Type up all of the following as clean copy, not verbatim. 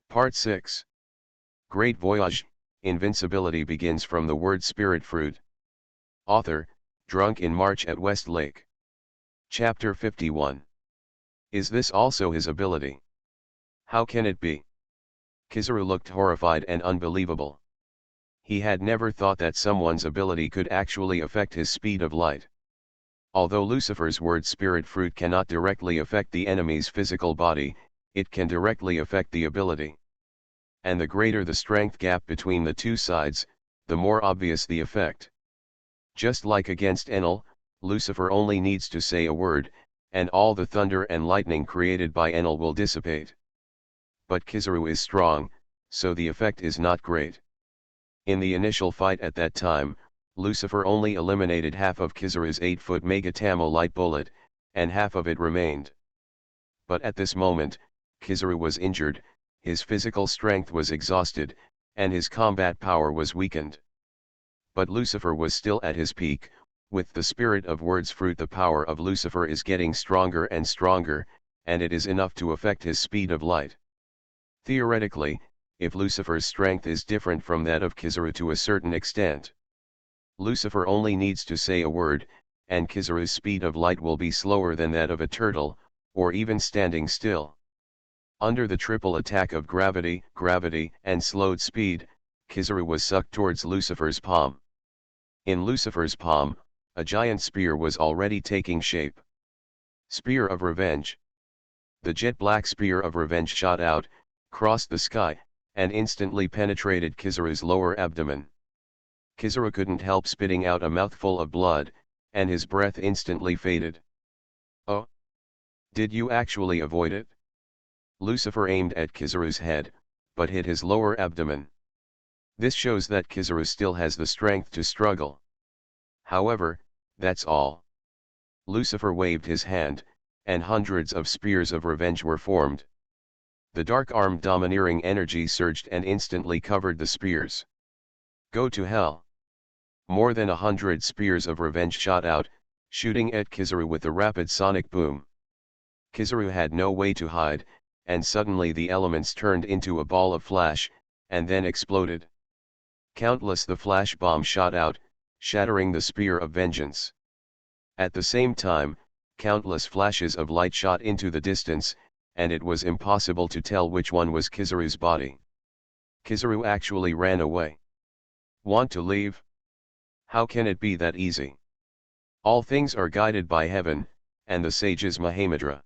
Part 6. Great Voyage, Invincibility begins from the word spirit fruit. Author, drunk in March at West Lake. Chapter 51. Is this also his ability? How can it be? Kizaru looked horrified and unbelievable. He had never thought that someone's ability could actually affect his speed of light. Although Lucifer's word spirit fruit cannot directly affect the enemy's physical body, it can directly affect the ability. And the greater the strength gap between the two sides, the more obvious the effect. Just like against Enlil, Lucifer only needs to say a word, and all the thunder and lightning created by Enlil will dissipate. But Kizaru is strong, so the effect is not great. In the initial fight at that time, Lucifer only eliminated half of Kizaru's 8-foot Megatamo light bullet, and half of it remained. But at this moment, Kizaru was injured, his physical strength was exhausted, and his combat power was weakened. But Lucifer was still at his peak. With the spirit of words fruit, the power of Lucifer is getting stronger and stronger, and it is enough to affect his speed of light. Theoretically, if Lucifer's strength is different from that of Kizaru to a certain extent, Lucifer only needs to say a word, and Kizaru's speed of light will be slower than that of a turtle, or even standing still. Under the triple attack of gravity, and slowed speed, Kizaru was sucked towards Lucifer's palm. In Lucifer's palm, a giant spear was already taking shape. Spear of Revenge. The jet-black spear of revenge shot out, crossed the sky, and instantly penetrated Kizaru's lower abdomen. Kizaru couldn't help spitting out a mouthful of blood, and his breath instantly faded. Oh! Did you actually avoid it? Lucifer aimed at Kizaru's head, but hit his lower abdomen. This shows that Kizaru still has the strength to struggle. However, that's all. Lucifer waved his hand, and hundreds of spears of revenge were formed. The dark-armed domineering energy surged and instantly covered the spears. Go to hell! More than 100 spears of revenge shot out, shooting at Kizaru with a rapid sonic boom. Kizaru had no way to hide, and suddenly the elements turned into a ball of flash, and then exploded. Countless the flash bomb shot out, shattering the spear of vengeance. At the same time, countless flashes of light shot into the distance, and it was impossible to tell which one was Kizaru's body. Kizaru actually ran away. Want to leave? How can it be that easy? All things are guided by heaven, and the sage's Mahamudra.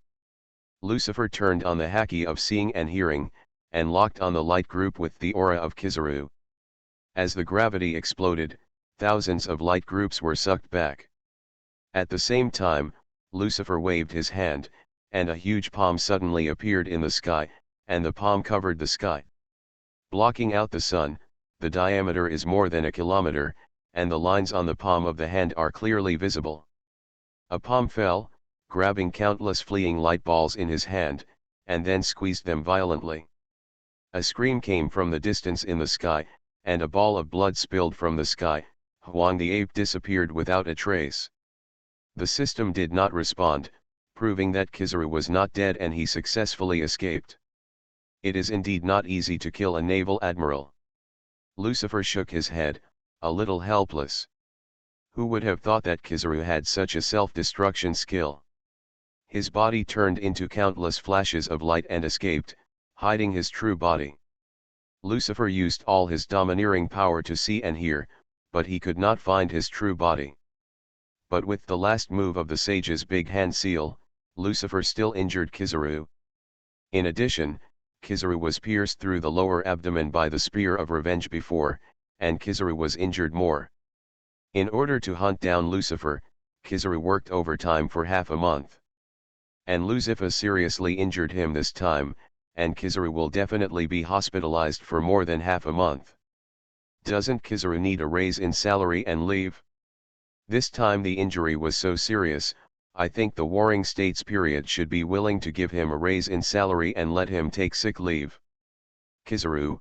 Lucifer turned on the haki of seeing and hearing, and locked on the light group with the aura of Kizaru. As the gravity exploded, thousands of light groups were sucked back. At the same time, Lucifer waved his hand, and a huge palm suddenly appeared in the sky, and the palm covered the sky. Blocking out the sun, the diameter is more than a kilometer, and the lines on the palm of the hand are clearly visible. A palm fell, grabbing countless fleeing light balls in his hand, and then squeezed them violently. A scream came from the distance in the sky, and a ball of blood spilled from the sky. Huang the ape disappeared without a trace. The system did not respond, proving that Kizaru was not dead and he successfully escaped. It is indeed not easy to kill a naval admiral. Lucifer shook his head, a little helpless. Who would have thought that Kizaru had such a self-destruction skill? His body turned into countless flashes of light and escaped, hiding his true body. Lucifer used all his domineering power to see and hear, but he could not find his true body. But with the last move of the sage's big hand seal, Lucifer still injured Kizaru. In addition, Kizaru was pierced through the lower abdomen by the spear of revenge before, and Kizaru was injured more. In order to hunt down Lucifer, Kizaru worked overtime for half a month. And Lucifer seriously injured him this time, and Kizaru will definitely be hospitalized for more than half a month. Doesn't Kizaru need a raise in salary and leave? This time the injury was so serious, I think the Warring States period should be willing to give him a raise in salary and let him take sick leave. Kizaru,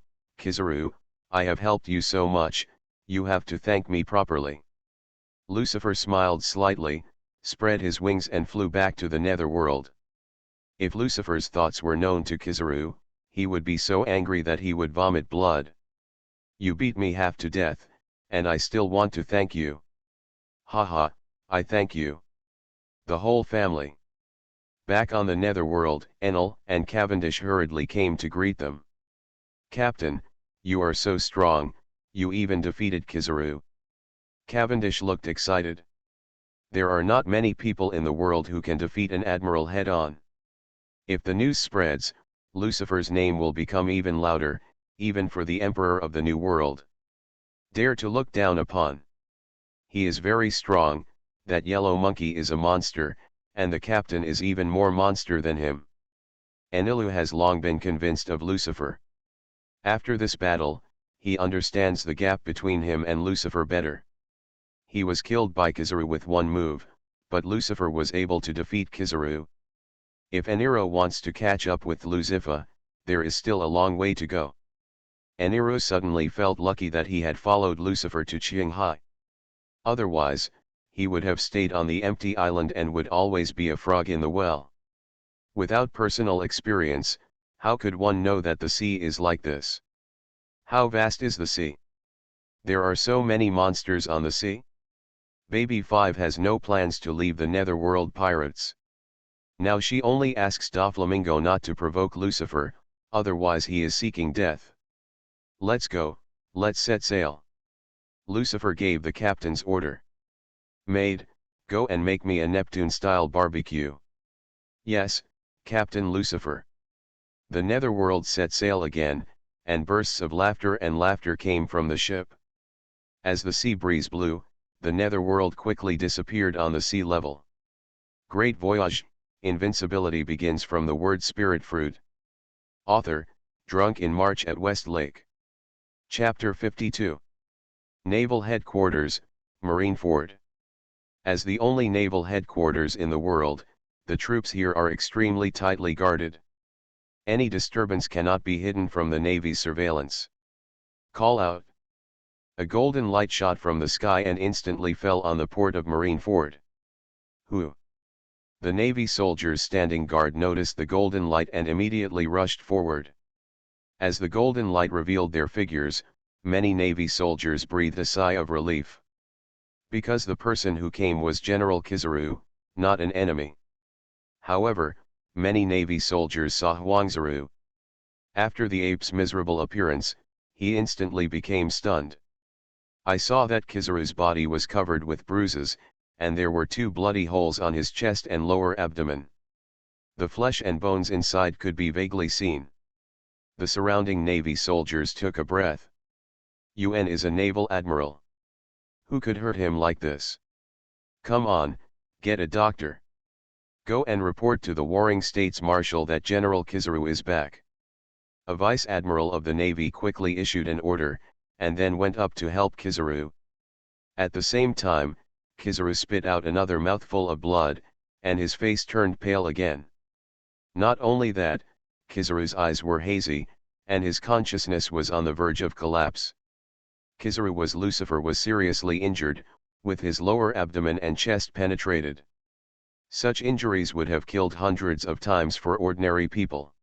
I have helped you so much, you have to thank me properly. Lucifer smiled slightly, spread his wings and flew back to the netherworld. If Lucifer's thoughts were known to Kizaru, he would be so angry that he would vomit blood. You beat me half to death, and I still want to thank you. Haha, I thank you. The whole family. Back on the netherworld, Enel and Cavendish hurriedly came to greet them. Captain, you are so strong, you even defeated Kizaru. Cavendish looked excited. There are not many people in the world who can defeat an admiral head-on. If the news spreads, Lucifer's name will become even louder, even for the Emperor of the New World. Dare to look down upon. He is very strong, that yellow monkey is a monster, and the captain is even more monster than him. Enilu has long been convinced of Lucifer. After this battle, he understands the gap between him and Lucifer better. He was killed by Kizaru with one move, but Lucifer was able to defeat Kizaru. If Eniro wants to catch up with Lucifer, there is still a long way to go. Eniro suddenly felt lucky that he had followed Lucifer to Qinghai. Otherwise, he would have stayed on the empty island and would always be a frog in the well. Without personal experience, how could one know that the sea is like this? How vast is the sea? There are so many monsters on the sea. Baby 5 has no plans to leave the netherworld pirates. Now she only asks Doflamingo not to provoke Lucifer, otherwise he is seeking death. Let's go, let's set sail. Lucifer gave the captain's order. Maid, go and make me a Neptune-style barbecue. Yes, Captain Lucifer. The netherworld set sail again, and bursts of laughter came from the ship. As the sea breeze blew, the netherworld quickly disappeared on the sea level. Great Voyage, Invincibility begins from the word spirit fruit. Author, Drunk in March at West Lake. Chapter 52. Naval Headquarters, Marineford. As the only naval headquarters in the world, the troops here are extremely tightly guarded. Any disturbance cannot be hidden from the Navy's surveillance. Call out. A golden light shot from the sky and instantly fell on the port of Marineford. Who? The Navy soldiers standing guard noticed the golden light and immediately rushed forward. As the golden light revealed their figures, many Navy soldiers breathed a sigh of relief. Because the person who came was General Kizaru, not an enemy. However, many Navy soldiers saw Huangzaru. After the ape's miserable appearance, he instantly became stunned. I saw that Kizaru's body was covered with bruises, and there were 2 bloody holes on his chest and lower abdomen. The flesh and bones inside could be vaguely seen. The surrounding Navy soldiers took a breath. UN is a naval admiral. Who could hurt him like this? Come on, get a doctor. Go and report to the Warring States Marshal that General Kizaru is back. A vice admiral of the Navy quickly issued an order, and then went up to help Kizaru. At the same time, Kizaru spit out another mouthful of blood, and his face turned pale again. Not only that, Kizaru's eyes were hazy, and his consciousness was on the verge of collapse. Lucifer was seriously injured, with his lower abdomen and chest penetrated. Such injuries would have killed hundreds of times for ordinary people.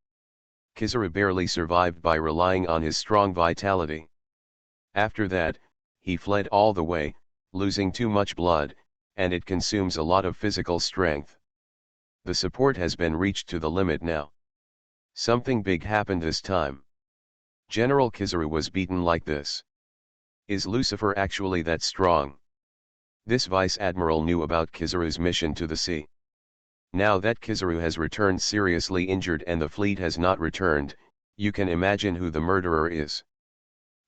Kizaru barely survived by relying on his strong vitality. After that, he fled all the way, losing too much blood, and it consumes a lot of physical strength. The support has been reached to the limit now. Something big happened this time. General Kizaru was beaten like this. Is Lucifer actually that strong? This vice admiral knew about Kizaru's mission to the sea. Now that Kizaru has returned seriously injured and the fleet has not returned, you can imagine who the murderer is.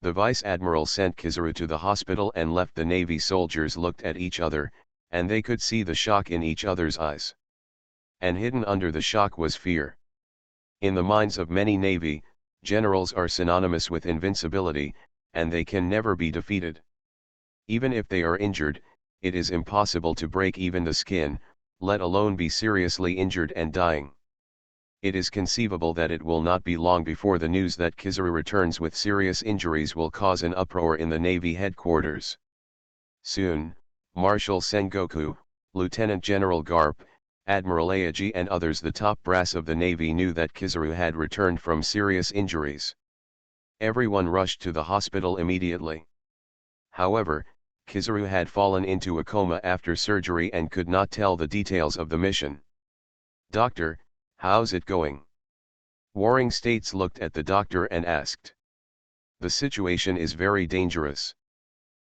The vice admiral sent Kizaru to the hospital and left. The Navy soldiers looked at each other, and they could see the shock in each other's eyes. And hidden under the shock was fear. In the minds of many Navy generals are synonymous with invincibility, and they can never be defeated. Even if they are injured, it is impossible to break even the skin, let alone be seriously injured and dying. It is conceivable that it will not be long before the news that Kizaru returns with serious injuries will cause an uproar in the Navy headquarters. Soon, Marshal Sengoku, Lieutenant General Garp, Admiral Aoji and others, the top brass of the Navy, knew that Kizaru had returned from serious injuries. Everyone rushed to the hospital immediately. However, Kizaru had fallen into a coma after surgery and could not tell the details of the mission. "Doctor, how's it going?" Warring States looked at the doctor and asked. "The situation is very dangerous.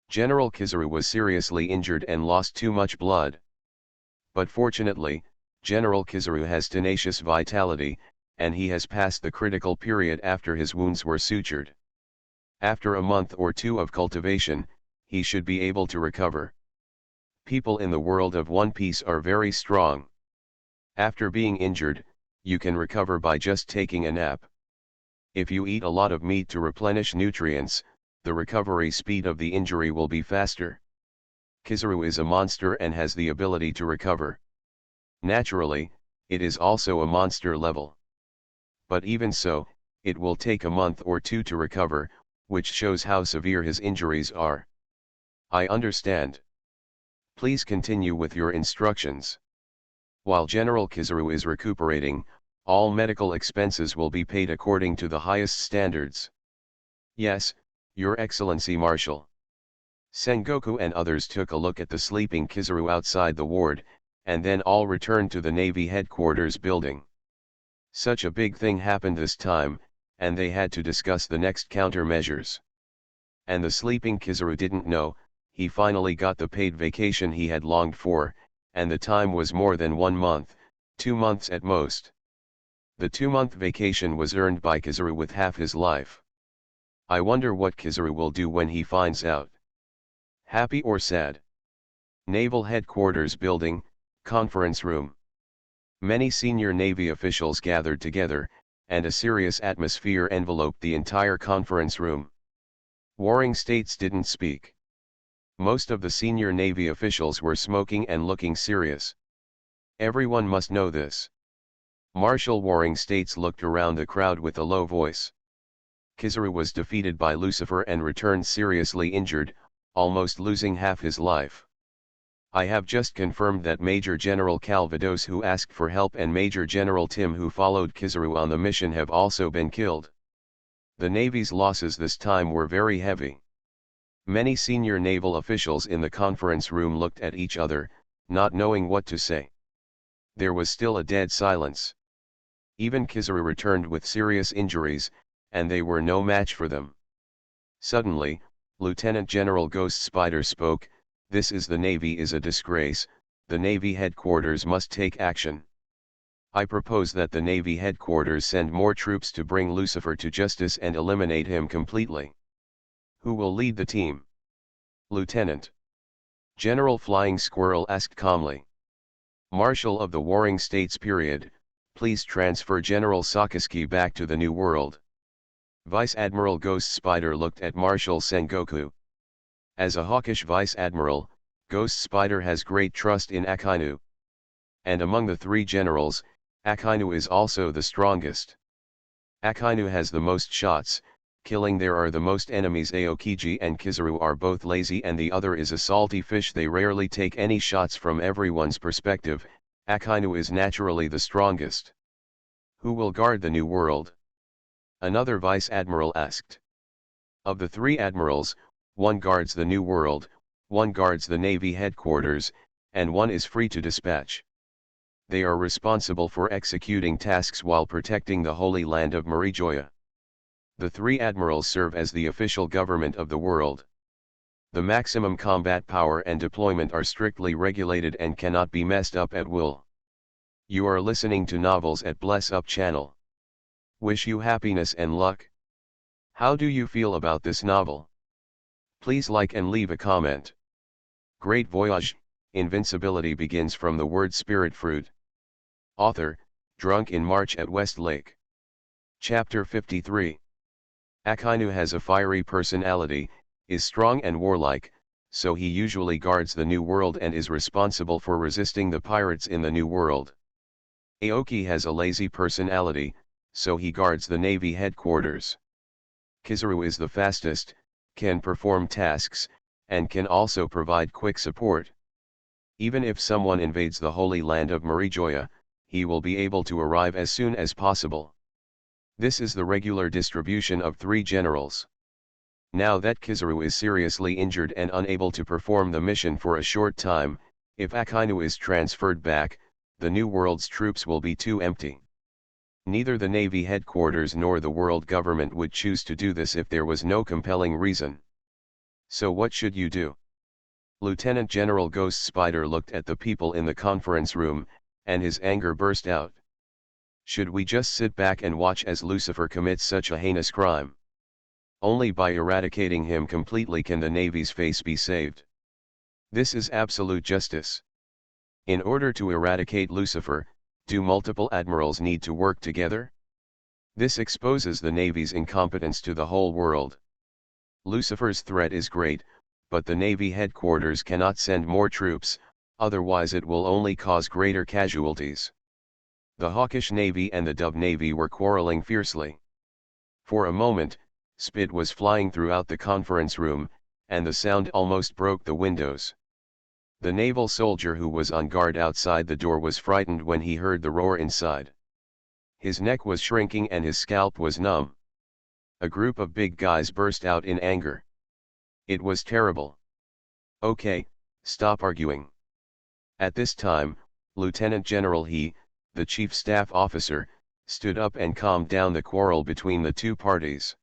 General Kizaru was seriously injured and lost too much blood. But fortunately, General Kizaru has tenacious vitality, and he has passed the critical period after his wounds were sutured. After a month or two of cultivation, he should be able to recover. People in the world of One Piece are very strong. After being injured, you can recover by just taking a nap. If you eat a lot of meat to replenish nutrients, the recovery speed of the injury will be faster. Kizaru is a monster and has the ability to recover. Naturally, it is also a monster level. But even so, it will take a month or two to recover, which shows how severe his injuries are." "I understand. Please continue with your instructions. While General Kizaru is recuperating, all medical expenses will be paid according to the highest standards." "Yes, Your Excellency Marshal." Sengoku and others took a look at the sleeping Kizaru outside the ward, and then all returned to the Navy headquarters building. Such a big thing happened this time, and they had to discuss the next countermeasures. And the sleeping Kizaru didn't know, he finally got the paid vacation he had longed for, and the time was more than 1 month, 2 months at most. The 2-month vacation was earned by Kizaru with half his life. I wonder what Kizaru will do when he finds out. Happy or sad? Naval Headquarters Building, Conference Room. Many senior Navy officials gathered together, and a serious atmosphere enveloped the entire conference room. Warring States didn't speak. Most of the senior Navy officials were smoking and looking serious. Everyone must know this. Marshal Warring States looked around the crowd with a low voice. Kizaru was defeated by Lucifer and returned seriously injured, almost losing half his life. I have just confirmed that Major General Calvados, who asked for help, and Major General Tim, who followed Kizaru on the mission, have also been killed. The Navy's losses this time were very heavy. Many senior naval officials in the conference room looked at each other, not knowing what to say. There was still a dead silence. Even Kizaru returned with serious injuries, and they were no match for them. Suddenly, Lieutenant General Ghost Spider spoke. "This is the Navy is a disgrace, the Navy headquarters must take action. I propose that the Navy headquarters send more troops to bring Lucifer to justice and eliminate him completely. Who will lead the team?" "Lieutenant." General Flying Squirrel asked calmly. "Marshal of the Warring States period, please transfer General Sakazuki back to the New World." Vice Admiral Ghost Spider looked at Marshal Sengoku. As a hawkish Vice Admiral, Ghost Spider has great trust in Akainu. And among the 3 generals, Akainu is also the strongest. Akainu has the most shots, killing. There are the most enemies. Aokiji and Kizaru are both lazy, and the other is a salty fish. They rarely take any shots. From everyone's perspective, Akainu is naturally the strongest. Who will guard the New World? Another Vice Admiral asked. Of the 3 admirals, 1 guards the New World, 1 guards the Navy headquarters, and 1 is free to dispatch. They are responsible for executing tasks while protecting the Holy Land of Marijoya. The 3 admirals serve as the official government of the world. The maximum combat power and deployment are strictly regulated and cannot be messed up at will. You are listening to Novels at Bless Up channel. Wish you happiness and luck. How do you feel about this novel? Please like and leave a comment. Great Voyage, Invincibility begins from the word spirit fruit. Author, Drunk in March at West Lake. Chapter 53. Akainu has a fiery personality, is strong and warlike, so he usually guards the New World and is responsible for resisting the pirates in the New World. Aoki has a lazy personality, so he guards the Navy headquarters. Kizaru is the fastest, can perform tasks, and can also provide quick support. Even if someone invades the holy land of Marijoya, he will be able to arrive as soon as possible. This is the regular distribution of 3 generals. Now that Kizaru is seriously injured and unable to perform the mission for a short time, if Akainu is transferred back, the New World's troops will be too empty. Neither the Navy headquarters nor the world government would choose to do this if there was no compelling reason. So what should you do? Lieutenant General Ghost Spider looked at the people in the conference room, and his anger burst out. Should we just sit back and watch as Lucifer commits such a heinous crime? Only by eradicating him completely can the Navy's face be saved. This is absolute justice. In order to eradicate Lucifer, do multiple admirals need to work together? This exposes the Navy's incompetence to the whole world. Lucifer's threat is great, but the Navy headquarters cannot send more troops, otherwise it will only cause greater casualties. The hawkish Navy and the Dove Navy were quarreling fiercely. For a moment, spit was flying throughout the conference room, and the sound almost broke the windows. The naval soldier who was on guard outside the door was frightened when he heard the roar inside. His neck was shrinking and his scalp was numb. A group of big guys burst out in anger. It was terrible. Okay, stop arguing. At this time, Lieutenant General He, the chief staff officer, stood up and calmed down the quarrel between the two parties.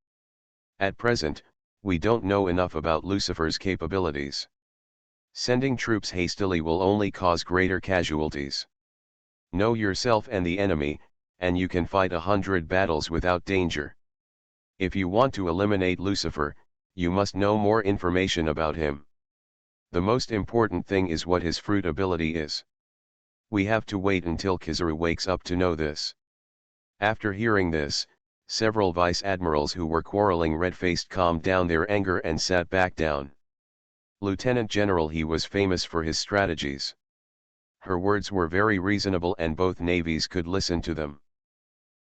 At present, we don't know enough about Lucifer's capabilities. Sending troops hastily will only cause greater casualties. Know yourself and the enemy, and you can fight 100 battles without danger. If you want to eliminate Lucifer, you must know more information about him. The most important thing is what his fruit ability is. We have to wait until Kizaru wakes up to know this. After hearing this, several vice admirals who were quarreling red-faced calmed down their anger and sat back down. Lieutenant General He was famous for his strategies. Her words were very reasonable and both navies could listen to them.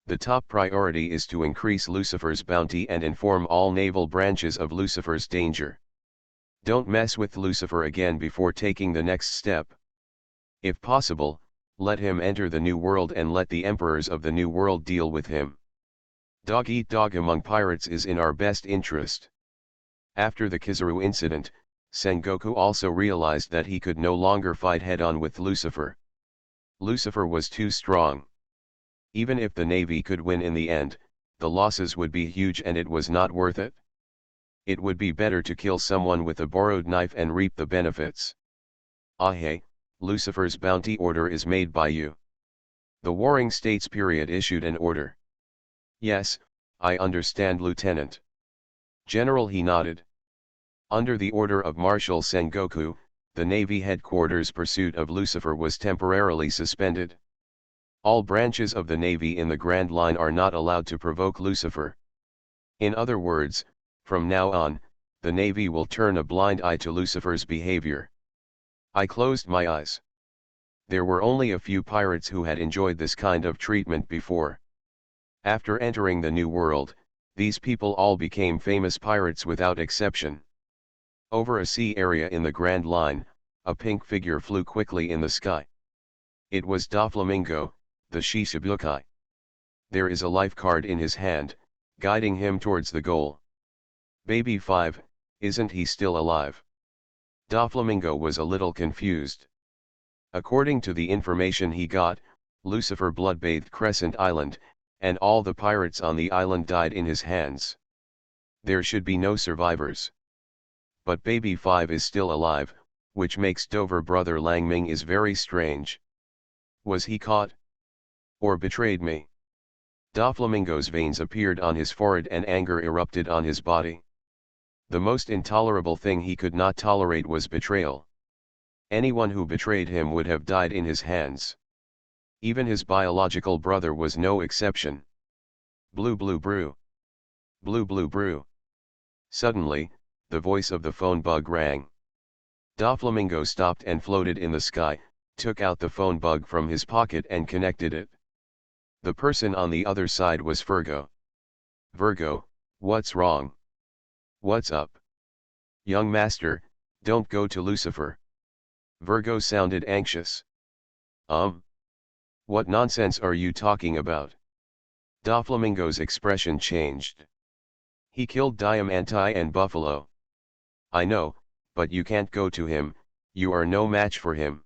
The top priority is to increase Lucifer's bounty and inform all naval branches of Lucifer's danger. Don't mess with Lucifer again before taking the next step. If possible, let him enter the New World and let the emperors of the New World deal with him. Dog eat dog among pirates is in our best interest. After the Kizaru incident, Sengoku also realized that he could no longer fight head-on with Lucifer. Lucifer was too strong. Even if the Navy could win in the end, the losses would be huge and it was not worth it. It would be better to kill someone with a borrowed knife and reap the benefits. Hey, Lucifer's bounty order is made by you. The Warring States period issued an order. Yes, I understand, Lieutenant. General He nodded. Under the order of Marshal Sengoku, the Navy headquarters' pursuit of Lucifer was temporarily suspended. All branches of the Navy in the Grand Line are not allowed to provoke Lucifer. In other words, from now on, the Navy will turn a blind eye to Lucifer's behavior. I closed my eyes. There were only a few pirates who had enjoyed this kind of treatment before. After entering the New World, these people all became famous pirates without exception. Over a sea area in the Grand Line, a pink figure flew quickly in the sky. It was Doflamingo, the Shichibukai. There is a life card in his hand, guiding him towards the goal. Baby 5, isn't he still alive? Doflamingo was a little confused. According to the information he got, Lucifer bloodbathed Crescent Island, and all the pirates on the island died in his hands. There should be no survivors. But Baby 5 is still alive, which makes Dover brother Langming is very strange. Was he caught? Or betrayed me? Doflamingo's veins appeared on his forehead and anger erupted on his body. The most intolerable thing he could not tolerate was betrayal. Anyone who betrayed him would have died in his hands. Even his biological brother was no exception. Blue blue brew. Blue blue brew. Suddenly, the voice of the phone bug rang. Doflamingo stopped and floated in the sky, took out the phone bug from his pocket and connected it. The person on the other side was Virgo. Virgo, what's wrong? What's up? Young master, don't go to Lucifer. Virgo sounded anxious. What nonsense are you talking about? Doflamingo's expression changed. He killed Diamante and Buffalo. I know, but you can't go to him, you are no match for him.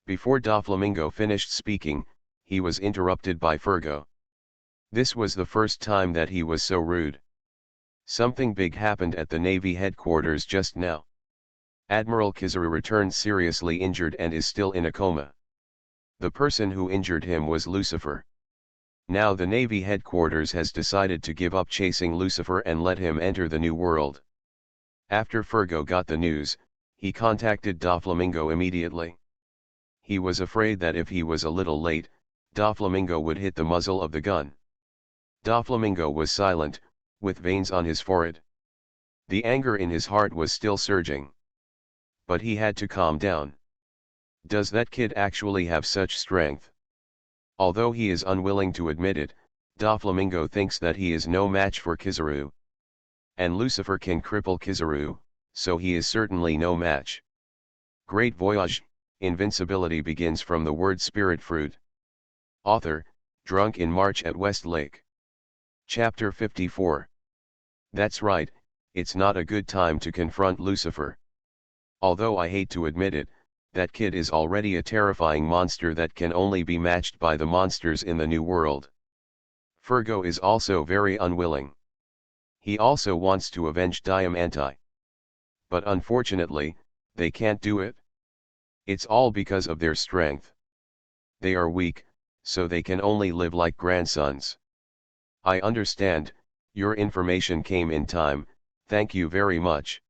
Before Doflamingo finished speaking, he was interrupted by Virgo. This was the first time that he was so rude. Something big happened at the Navy headquarters just now. Admiral Kizaru returned seriously injured and is still in a coma. The person who injured him was Lucifer. Now the Navy headquarters has decided to give up chasing Lucifer and let him enter the new world. After Virgo got the news, he contacted Doflamingo immediately. He was afraid that if he was a little late, Doflamingo would hit the muzzle of the gun. Doflamingo was silent, with veins on his forehead. The anger in his heart was still surging. But he had to calm down. Does that kid actually have such strength? Although he is unwilling to admit it, Doflamingo thinks that he is no match for Kizaru. And Lucifer can cripple Kizaru, so he is certainly no match. Great Voyage, Invincibility begins from the word spirit fruit. Author, Drunk in March at Westlake. Chapter 54. That's right, it's not a good time to confront Lucifer. Although I hate to admit it, that kid is already a terrifying monster that can only be matched by the monsters in the new world. Virgo is also very unwilling. He also wants to avenge Diamante. But unfortunately, they can't do it. It's all because of their strength. They are weak, so they can only live like grandsons. I understand, your information came in time, thank you very much.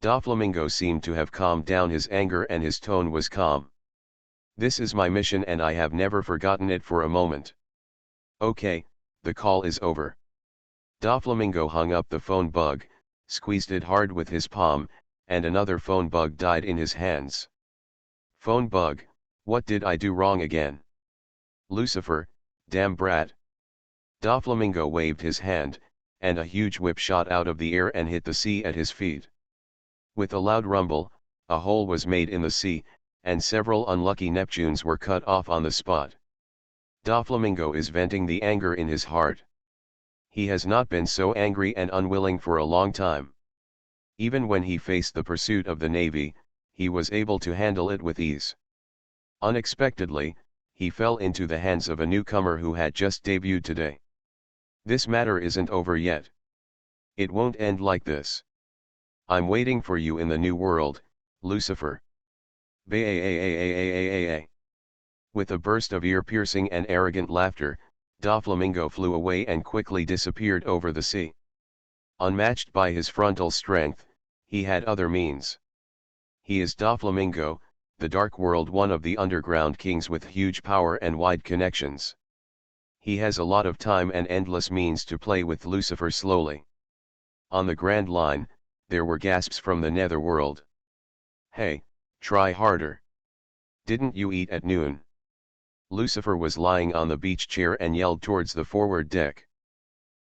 Doflamingo seemed to have calmed down his anger and his tone was calm. This is my mission and I have never forgotten it for a moment. Okay, the call is over. Doflamingo hung up the phone bug, squeezed it hard with his palm, and another phone bug died in his hands. Phone bug, what did I do wrong again? Lucifer, damn brat. Doflamingo waved his hand, and a huge whip shot out of the air and hit the sea at his feet. With a loud rumble, a hole was made in the sea, and several unlucky Neptunes were cut off on the spot. Doflamingo is venting the anger in his heart. He has not been so angry and unwilling for a long time. Even when he faced the pursuit of the Navy, he was able to handle it with ease. Unexpectedly, he fell into the hands of a newcomer who had just debuted today. This matter isn't over yet. It won't end like this. I'm waiting for you in the new world, Lucifer. Ba-a-a-a-a-a-a-a. With a burst of ear-piercing and arrogant laughter, Doflamingo flew away and quickly disappeared over the sea. Unmatched by his frontal strength, he had other means. He is Doflamingo, the Dark World, one of the underground kings with huge power and wide connections. He has a lot of time and endless means to play with Lucifer slowly. On the Grand Line, there were gasps from the netherworld. Hey, try harder. Didn't you eat at noon? Lucifer was lying on the beach chair and yelled towards the forward deck.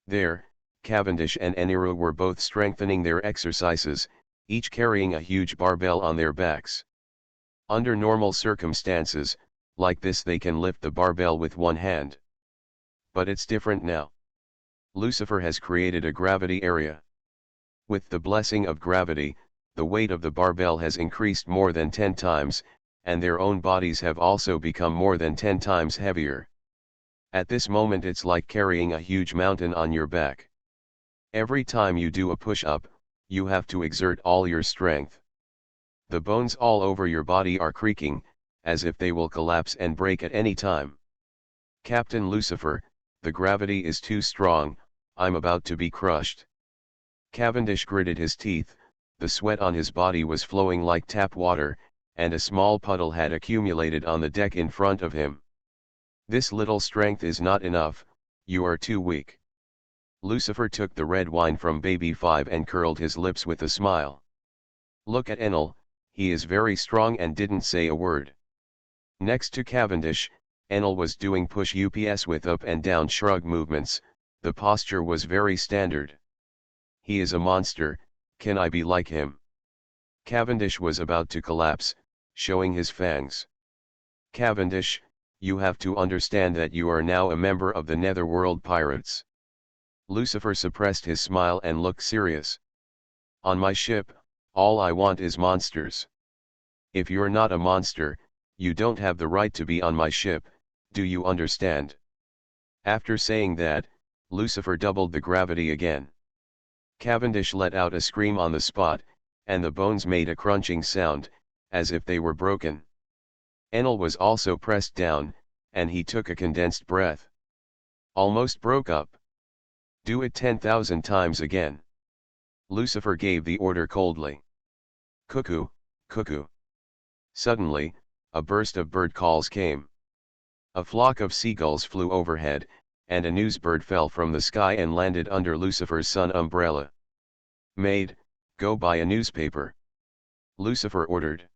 There, Cavendish and Eniru were both strengthening their exercises, each carrying a huge barbell on their backs. Under normal circumstances, like this, they can lift the barbell with one hand. But it's different now. Lucifer has created a gravity area. With the blessing of gravity, the weight of the barbell has increased more than 10 times, and their own bodies have also become more than 10 times heavier. At this moment it's like carrying a huge mountain on your back. Every time you do a push-up, you have to exert all your strength. The bones all over your body are creaking, as if they will collapse and break at any time. Captain Lucifer, the gravity is too strong, I'm about to be crushed. Cavendish gritted his teeth, the sweat on his body was flowing like tap water, and a small puddle had accumulated on the deck in front of him. This little strength is not enough, you are too weak. Lucifer took the red wine from Baby 5 and curled his lips with a smile. Look at Enel, he is very strong and didn't say a word. Next to Cavendish, Enel was doing push-ups with up and down shrug movements, the posture was very standard. He is a monster, can I be like him? Cavendish was about to collapse, showing his fangs. Cavendish, you have to understand that you are now a member of the Netherworld Pirates. Lucifer suppressed his smile and looked serious. On my ship, all I want is monsters. If you're not a monster, you don't have the right to be on my ship, do you understand? After saying that, Lucifer doubled the gravity again. Cavendish let out a scream on the spot, and the bones made a crunching sound, as if they were broken. Enel was also pressed down, and he took a condensed breath. Almost broke up. Do it 10,000 times again. Lucifer gave the order coldly. Cuckoo, cuckoo. Suddenly, a burst of bird calls came. A flock of seagulls flew overhead, and a newsbird fell from the sky and landed under Lucifer's sun umbrella. Maid, go buy a newspaper. Lucifer ordered.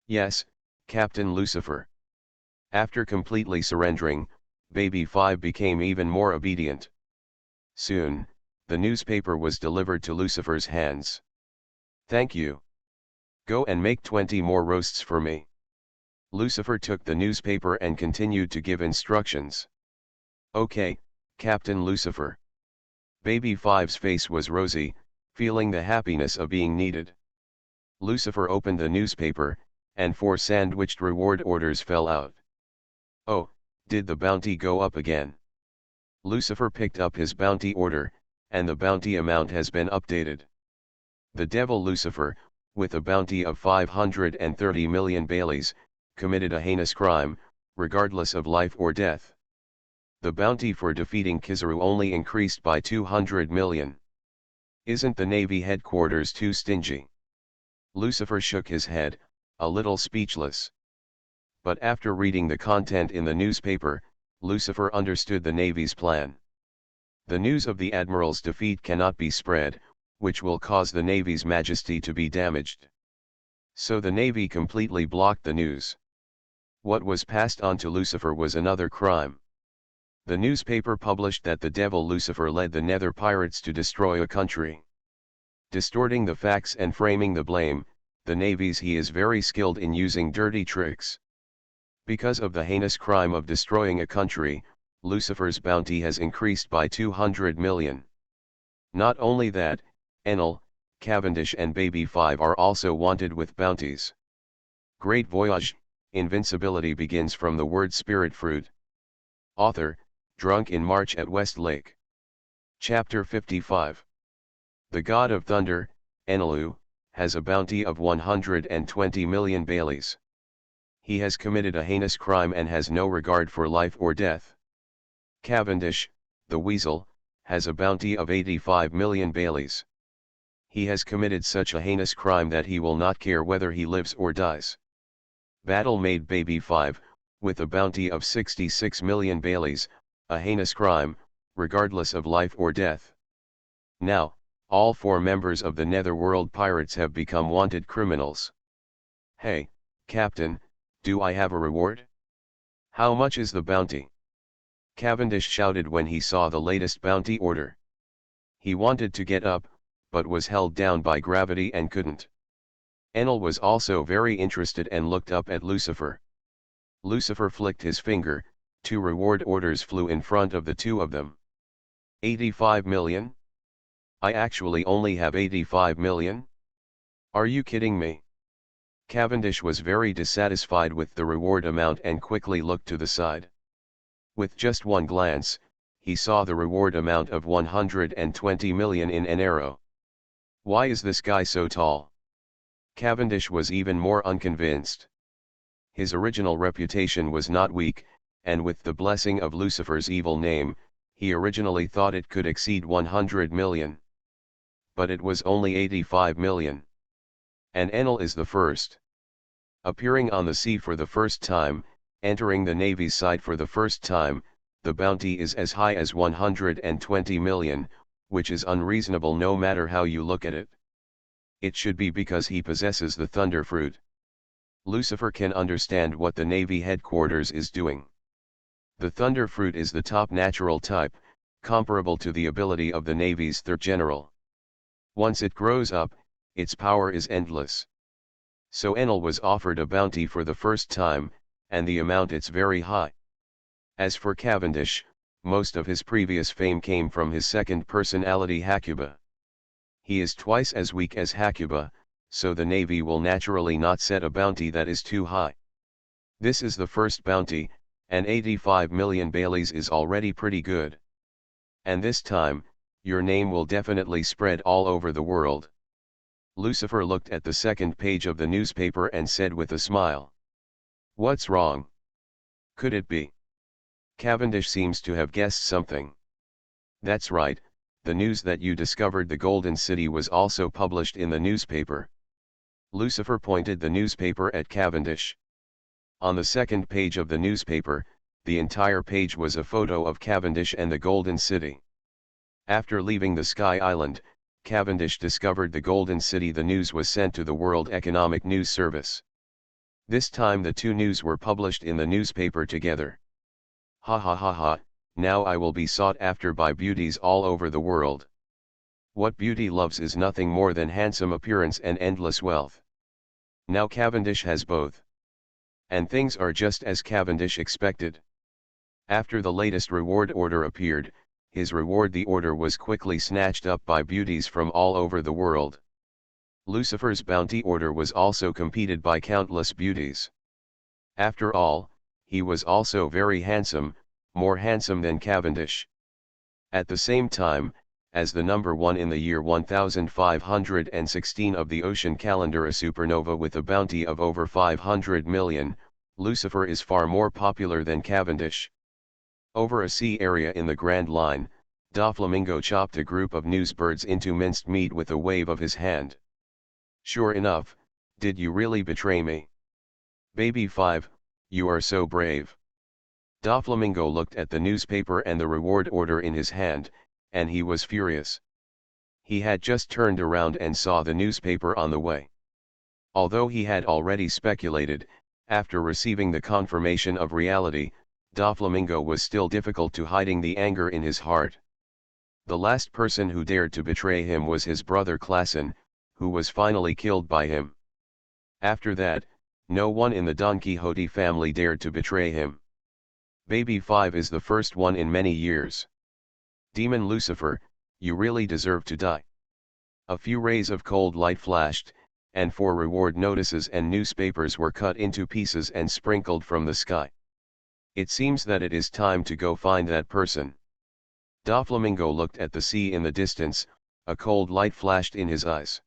Yes, Captain Lucifer. After completely surrendering, Baby 5 became even more obedient. Soon, the newspaper was delivered to Lucifer's hands. Thank you. Go and make 20 more roasts for me. Lucifer took the newspaper and continued to give instructions. Okay, Captain Lucifer. Baby 5's face was rosy, feeling the happiness of being needed. Lucifer opened the newspaper, and 4 sandwiched reward orders fell out. Oh, did the bounty go up again? Lucifer picked up his bounty order, and the bounty amount has been updated. The devil Lucifer, with a bounty of 530 million Baileys, committed a heinous crime, regardless of life or death. The bounty for defeating Kizaru only increased by 200 million. Isn't the Navy headquarters too stingy? Lucifer shook his head, a little speechless. But after reading the content in the newspaper, Lucifer understood the Navy's plan. The news of the Admiral's defeat cannot be spread, which will cause the Navy's majesty to be damaged. So the Navy completely blocked the news. What was passed on to Lucifer was another crime. The newspaper published that the devil Lucifer led the Nether Pirates to destroy a country. Distorting the facts and framing the blame, the Navy's he is very skilled in using dirty tricks. Because of the heinous crime of destroying a country, Lucifer's bounty has increased by 200 million. Not only that, Enel, Cavendish and Baby 5 are also wanted with bounties. Great Voyage, Invincibility begins from the word spirit fruit. Author, Drunk in March at West Lake. Chapter 55. The God of Thunder, Enelu, has a bounty of 120 million Baileys. He has committed a heinous crime and has no regard for life or death. Cavendish, the Weasel, has a bounty of 85 million Baileys. He has committed such a heinous crime that he will not care whether he lives or dies. Battle made Baby 5, with a bounty of 66 million Baileys, a heinous crime, regardless of life or death. Now, all 4 members of the Netherworld Pirates have become wanted criminals. Hey, Captain, do I have a reward? How much is the bounty? Cavendish shouted when he saw the latest bounty order. He wanted to get up, but was held down by gravity and couldn't. Enel was also very interested and looked up at Lucifer. Lucifer flicked his finger, 2 reward orders flew in front of the 2 of them. 85 million? I actually only have 85 million? Are you kidding me? Cavendish was very dissatisfied with the reward amount and quickly looked to the side. With just one glance, he saw the reward amount of 120 million in an arrow. Why is this guy so tall? Cavendish was even more unconvinced. His original reputation was not weak, and with the blessing of Lucifer's evil name, he originally thought it could exceed 100 million. But it was only 85 million. And Enel is the first. Appearing on the sea for the first time, entering the Navy's side for the first time, the bounty is as high as 120 million, which is unreasonable no matter how you look at it. It should be because he possesses the thunder fruit. Lucifer can understand what the Navy headquarters is doing. The thunder fruit is the top natural type, comparable to the ability of the Navy's third general. Once it grows up, its power is endless. So Enel was offered a bounty for the first time, and the amount it's very high. As for Cavendish, most of his previous fame came from his second personality Hakuba. He is twice as weak as Hakuba, so the Navy will naturally not set a bounty that is too high. This is the first bounty, and 85 million Baileys is already pretty good. And this time, your name will definitely spread all over the world. Lucifer looked at the second page of the newspaper and said with a smile. What's wrong? Could it be? Cavendish seems to have guessed something. That's right, the news that you discovered the Golden City was also published in the newspaper. Lucifer pointed the newspaper at Cavendish. On the second page of the newspaper, the entire page was a photo of Cavendish and the Golden City. After leaving the Sky Island, Cavendish discovered the Golden City. The news was sent to the World Economic News Service. This time the two news were published in the newspaper together. Ha ha ha ha, now I will be sought after by beauties all over the world. What beauty loves is nothing more than handsome appearance and endless wealth. Now Cavendish has both. And things are just as Cavendish expected. After the latest reward order appeared, his reward the order was quickly snatched up by beauties from all over the world. Lucifer's bounty order was also competed by countless beauties. After all, he was also very handsome, more handsome than Cavendish. At the same time, as the number one in the year 1516 of the ocean calendar, a supernova with a bounty of over 500 million, Lucifer is far more popular than Cavendish. Over a sea area in the Grand Line, Doflamingo chopped a group of newsbirds into minced meat with a wave of his hand. Sure enough, did you really betray me? Baby 5, you are so brave. Doflamingo looked at the newspaper and the reward order in his hand, and he was furious. He had just turned around and saw the newspaper on the way. Although he had already speculated, after receiving the confirmation of reality, Doflamingo was still difficult to hiding the anger in his heart. The last person who dared to betray him was his brother Klassen, who was finally killed by him. After that, no one in the Don Quixote family dared to betray him. Baby 5 is the first one in many years. Demon Lucifer, you really deserve to die. A few rays of cold light flashed, and 4 reward notices and newspapers were cut into pieces and sprinkled from the sky. It seems that it is time to go find that person. Doflamingo looked at the sea in the distance, a cold light flashed in his eyes.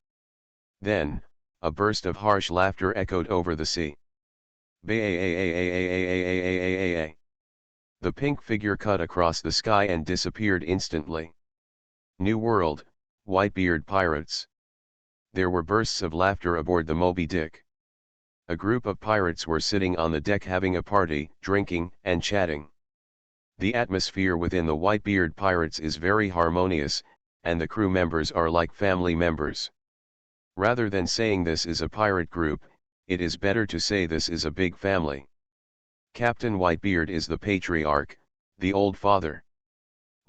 Then, a burst of harsh laughter echoed over the sea. Ba-a-a-a-a-a-a-a-a-a-a. The pink figure cut across the sky and disappeared instantly. New World, Whitebeard Pirates. There were bursts of laughter aboard the Moby Dick. A group of pirates were sitting on the deck having a party, drinking, and chatting. The atmosphere within the Whitebeard Pirates is very harmonious, and the crew members are like family members. Rather than saying this is a pirate group, it is better to say this is a big family. Captain Whitebeard is the patriarch, the old father.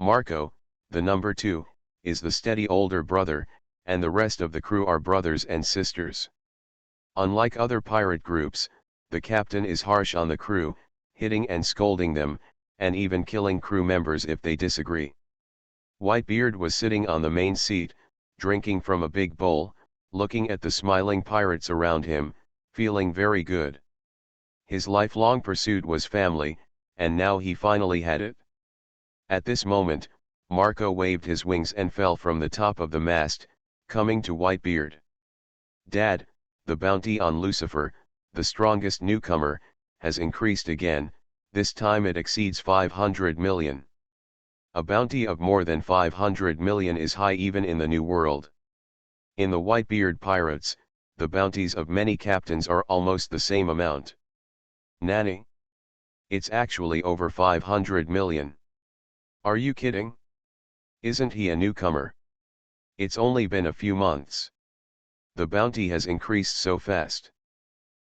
Marco, the number 2, is the steady older brother, and the rest of the crew are brothers and sisters. Unlike other pirate groups, the captain is harsh on the crew, hitting and scolding them, and even killing crew members if they disagree. Whitebeard was sitting on the main seat, drinking from a big bowl, looking at the smiling pirates around him, feeling very good. His lifelong pursuit was family, and now he finally had it. At this moment, Marco waved his wings and fell from the top of the mast, coming to Whitebeard. Dad, the bounty on Lucifer, the strongest newcomer, has increased again, this time it exceeds 500 million. A bounty of more than 500 million is high even in the New World. In the Whitebeard Pirates, the bounties of many captains are almost the same amount. Nanny? It's actually over 500 million. Are you kidding? Isn't he a newcomer? It's only been a few months. The bounty has increased so fast.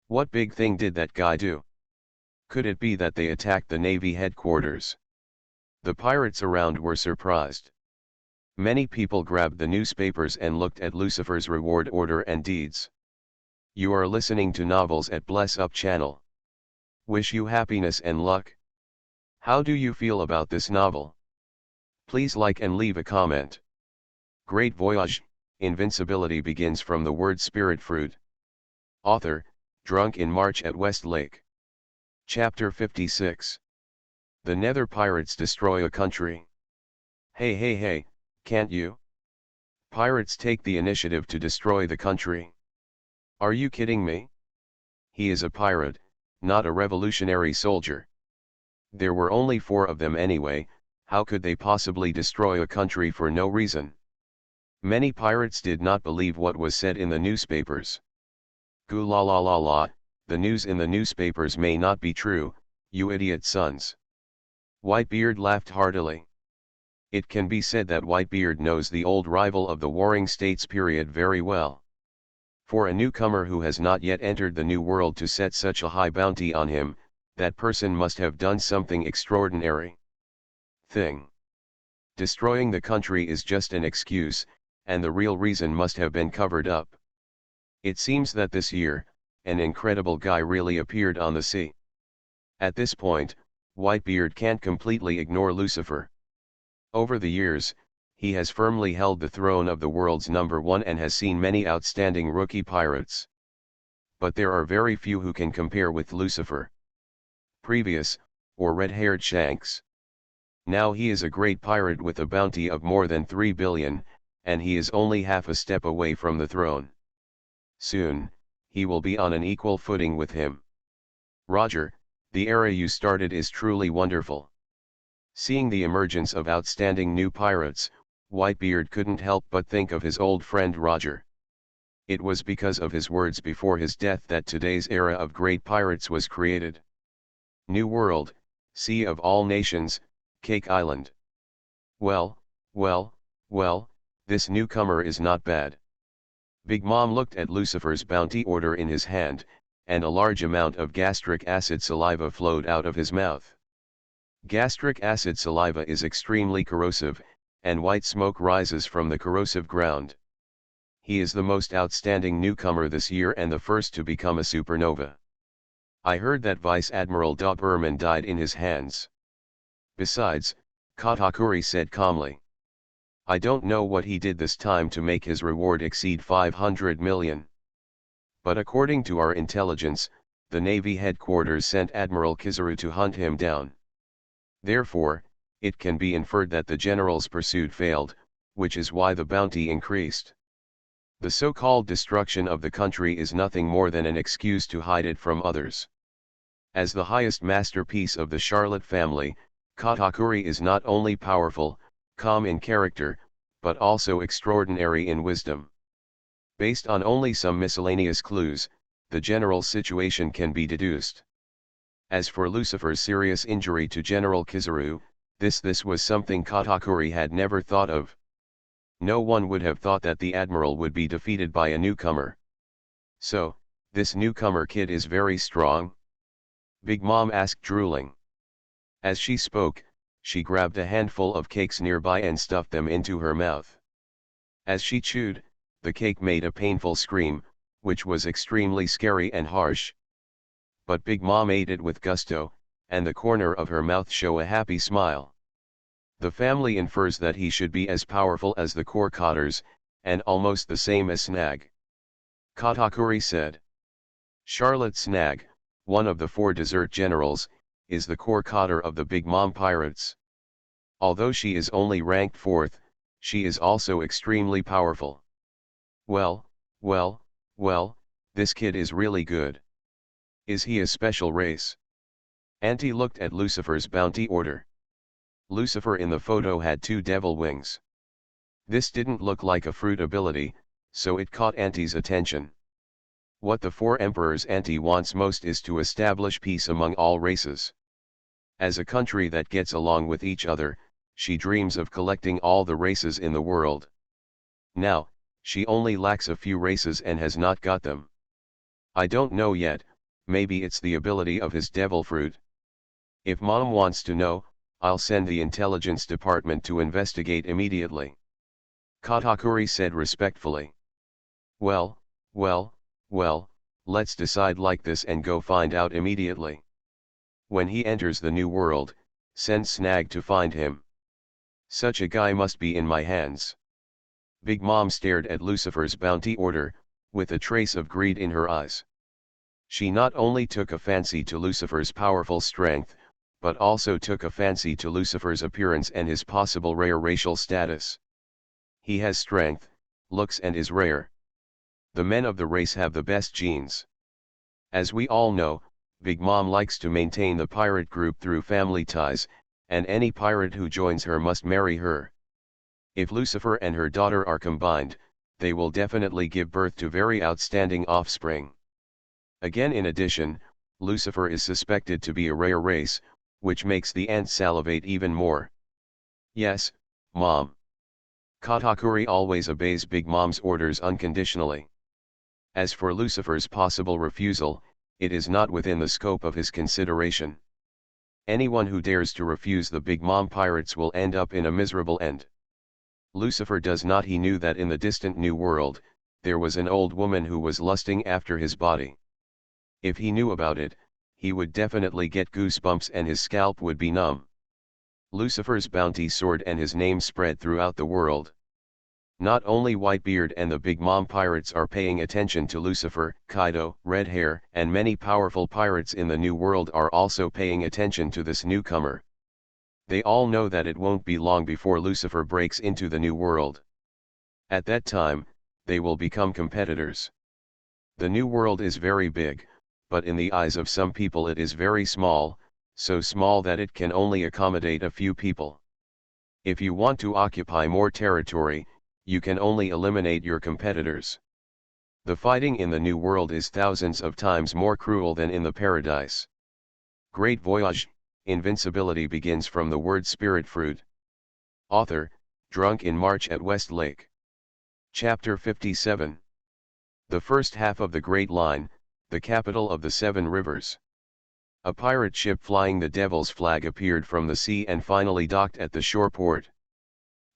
What big thing did that guy do? Could it be that they attacked the Navy headquarters? The pirates around were surprised. Many people grabbed the newspapers and looked at Lucifer's reward order and deeds. You are listening to Novels at Bless Up channel. Wish you happiness and luck. How do you feel about this novel? Please like and leave a comment. Great Voyage, Invincibility begins from the word spirit fruit. Author, drunk in March at West Lake. Chapter 56. The Nether Pirates destroy a country. Hey hey hey, can't you? Pirates take the initiative to destroy the country. Are you kidding me? He is a pirate, not a revolutionary soldier. There were only 4 of them anyway, how could they possibly destroy a country for no reason? Many pirates did not believe what was said in the newspapers. Goo la la la la, the news in the newspapers may not be true, you idiot sons. Whitebeard laughed heartily. It can be said that Whitebeard knows the old rival of the Warring States period very well. For a newcomer who has not yet entered the New World to set such a high bounty on him, that person must have done something extraordinary. Destroying the country is just an excuse, and the real reason must have been covered up. It seems that this year, an incredible guy really appeared on the sea. At this point, Whitebeard can't completely ignore Lucifer. Over the years, he has firmly held the throne of the world's #1 and has seen many outstanding rookie pirates. But there are very few who can compare with Lucifer. Previous, or red-haired Shanks. Now he is a great pirate with a bounty of more than 3 billion, and he is only half a step away from the throne. Soon, he will be on an equal footing with him. Roger, the era you started is truly wonderful. Seeing the emergence of outstanding new pirates, Whitebeard couldn't help but think of his old friend Roger. It was because of his words before his death that today's era of great pirates was created. New World, Sea of all nations, Cake Island. Well, this newcomer is not bad. Big Mom looked at Lucifer's bounty order in his hand, and a large amount of gastric acid saliva flowed out of his mouth. Gastric acid saliva is extremely corrosive, and white smoke rises from the corrosive ground. He is the most outstanding newcomer this year and the first to become a supernova. I heard that Vice Admiral Doberman died in his hands. Besides, Katakuri said calmly. I don't know what he did this time to make his reward exceed 500 million. But according to our intelligence, the Navy headquarters sent Admiral Kizaru to hunt him down. Therefore, it can be inferred that the general's pursuit failed, which is why the bounty increased. The so-called destruction of the country is nothing more than an excuse to hide it from others. As the highest masterpiece of the Charlotte family, Katakuri is not only powerful, calm in character, but also extraordinary in wisdom. Based on only some miscellaneous clues, the general's situation can be deduced. As for Lucifer's serious injury to General Kizaru, this was something Katakuri had never thought of. No one would have thought that the admiral would be defeated by a newcomer. So, this newcomer kid is very strong? Big Mom asked, drooling. As she spoke, she grabbed a handful of cakes nearby and stuffed them into her mouth. As she chewed, the cake made a painful scream, which was extremely scary and harsh. But Big Mom ate it with gusto, and the corner of her mouth showed a happy smile. The family infers that he should be as powerful as the Corcotters, and almost the same as Snag. Katakuri said. Charlotte Snag, one of the 4 desert generals, is the Corcotter of the Big Mom pirates. Although she is only ranked 4th, she is also extremely powerful. Well, this kid is really good. Is he a special race? Auntie looked at Lucifer's bounty order. Lucifer in the photo had 2 devil wings. This didn't look like a fruit ability, so it caught Auntie's attention. What the 4 emperors Auntie wants most is to establish peace among all races. As a country that gets along with each other, she dreams of collecting all the races in the world. Now, she only lacks a few races and has not got them. I don't know yet, maybe it's the ability of his devil fruit. If Mom wants to know, I'll send the intelligence department to investigate immediately. Katakuri said respectfully. Well, Let's decide like this and go find out immediately. When he enters the new world, send Snag to find him. Such a guy must be in my hands. Big Mom stared at Lucifer's bounty order, with a trace of greed in her eyes. She not only took a fancy to Lucifer's powerful strength, but also took a fancy to Lucifer's appearance and his possible rare racial status. He has strength, looks and is rare. The men of the race have the best genes. As we all know, Big Mom likes to maintain the pirate group through family ties, and any pirate who joins her must marry her. If Lucifer and her daughter are combined, they will definitely give birth to very outstanding offspring. Again, in addition, Lucifer is suspected to be a rare race, which makes the ants salivate even more. Yes, Mom. Katakuri always obeys Big Mom's orders unconditionally. As for Lucifer's possible refusal, it is not within the scope of his consideration. Anyone who dares to refuse the Big Mom pirates will end up in a miserable end. Lucifer does not. He knew that in the distant new world, there was an old woman who was lusting after his body. If he knew about it, he would definitely get goosebumps and his scalp would be numb. Lucifer's bounty soared and his name spread throughout the world. Not only Whitebeard and the Big Mom pirates are paying attention to Lucifer, Kaido, Red Hair, and many powerful pirates in the New World are also paying attention to this newcomer. They all know that it won't be long before Lucifer breaks into the New World. At that time, they will become competitors. The New World is very big, but in the eyes of some people it is very small, so small that it can only accommodate a few people. If you want to occupy more territory, you can only eliminate your competitors. The fighting in the New World is thousands of times more cruel than in the Paradise. Great Voyage, Invincibility begins from the word spirit fruit. Author, Drunk in March at West Lake. Chapter 57. The first half of the Great Line, the capital of the Seven Rivers. A pirate ship flying the Devil's flag appeared from the sea and finally docked at the shore port.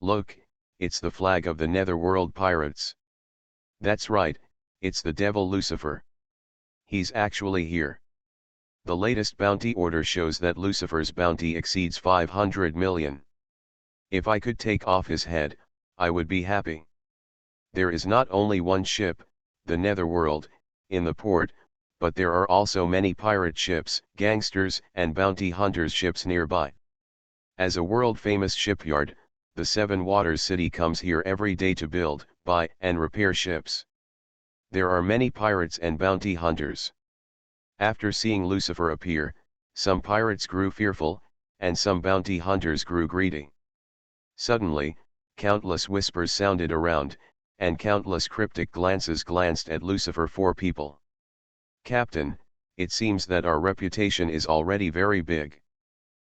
Look, it's the flag of the Netherworld pirates. That's right, it's the Devil Lucifer. He's actually here. The latest bounty order shows that Lucifer's bounty exceeds 500 million. If I could take off his head, I would be happy. There is not only one ship, the Netherworld, in the port, but there are also many pirate ships, gangsters, and bounty hunters' ships nearby. As a world-famous shipyard, the Seven Waters City comes here every day to build, buy, and repair ships. There are many pirates and bounty hunters. After seeing Lucifer appear, some pirates grew fearful, and some bounty hunters grew greedy. Suddenly, countless whispers sounded around, and countless cryptic glances glanced at Lucifer. Four people. Captain, it seems that our reputation is already very big.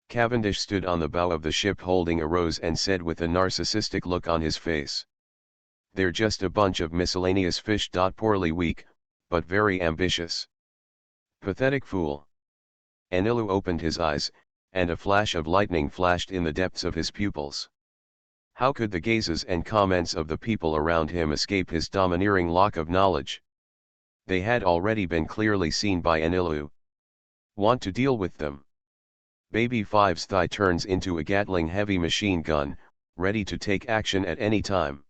Cavendish stood on the bow of the ship holding a rose and said with a narcissistic look on his face. They're just a bunch of miscellaneous fish. Poorly weak, but very ambitious. Pathetic fool. Anilu opened his eyes, and a flash of lightning flashed in the depths of his pupils. How could the gazes and comments of the people around him escape his domineering lock of knowledge? They had already been clearly seen by Anilu. Want to deal with them? Baby Five's thigh turns into a Gatling heavy machine gun, ready to take action at any time.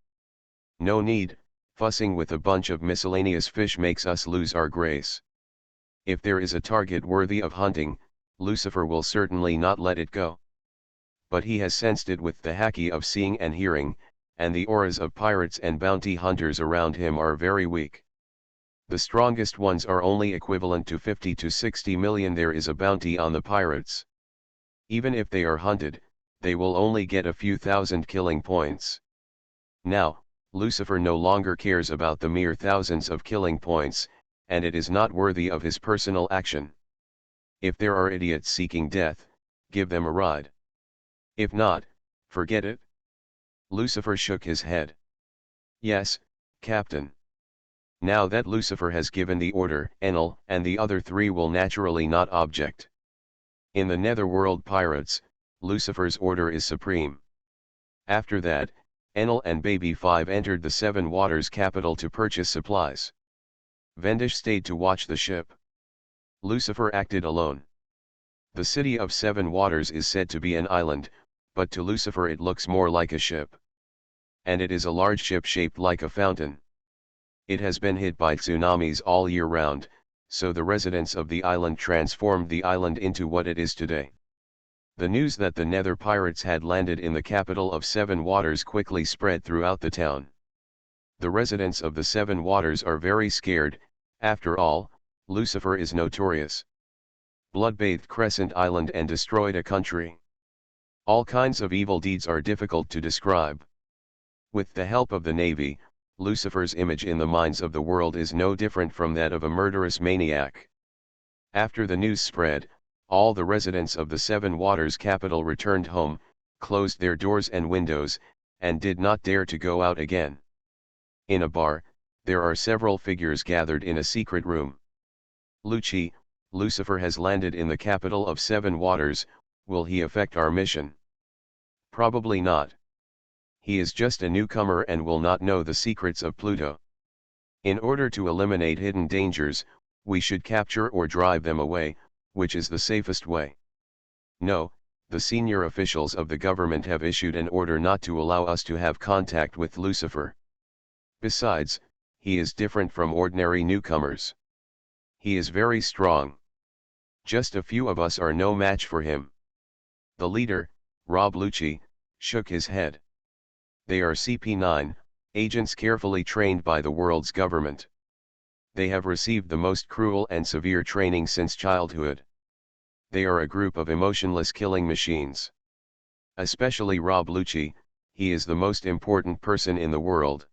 No need, fussing with a bunch of miscellaneous fish makes us lose our grace. If there is a target worthy of hunting, Lucifer will certainly not let it go. But he has sensed it with the haki of seeing and hearing, and the auras of pirates and bounty hunters around him are very weak. The strongest ones are only equivalent to 50 to 60 million. There is a bounty on the pirates. Even if they are hunted, they will only get a few thousand killing points. Now, Lucifer no longer cares about the mere thousands of killing points, and it is not worthy of his personal action. If there are idiots seeking death, give them a ride. If not, forget it. Lucifer shook his head. Yes, Captain. Now that Lucifer has given the order, Enel and the other three will naturally not object. In the Netherworld pirates, Lucifer's order is supreme. After that, Enel and Baby Five entered the Seven Waters capital to purchase supplies. Vendish stayed to watch the ship. Lucifer acted alone. The city of seven waters is said to be an island, but to Lucifer it looks more like a ship. And it is a large ship shaped like a fountain. It has been hit by tsunamis all year round, so the residents of the island transformed the island into what it is today. The news that the Nether pirates had landed in the capital of Seven Waters quickly spread throughout the town. The residents of the Seven Waters are very scared. After all, Lucifer is notorious. Blood-bathed Crescent Island and destroyed a country. All kinds of evil deeds are difficult to describe. With the help of the Navy, Lucifer's image in the minds of the world is no different from that of a murderous maniac. After the news spread, all the residents of the Seven Waters capital returned home, closed their doors and windows, and did not dare to go out again. In a bar, there are several figures gathered in a secret room. Lucifer has landed in the capital of Seven Waters. Will he affect our mission? Probably not. He is just a newcomer and will not know the secrets of Pluto. In order to eliminate hidden dangers, we should capture or drive them away, which is the safest way. No, the senior officials of the government have issued an order not to allow us to have contact with Lucifer. Besides, he is different from ordinary newcomers. He is very strong. Just a few of us are no match for him. The leader, Rob Lucci, shook his head. They are CP9, agents carefully trained by the world's government. They have received the most cruel and severe training since childhood. They are a group of emotionless killing machines. Especially Rob Lucci, he is the most important person in the world.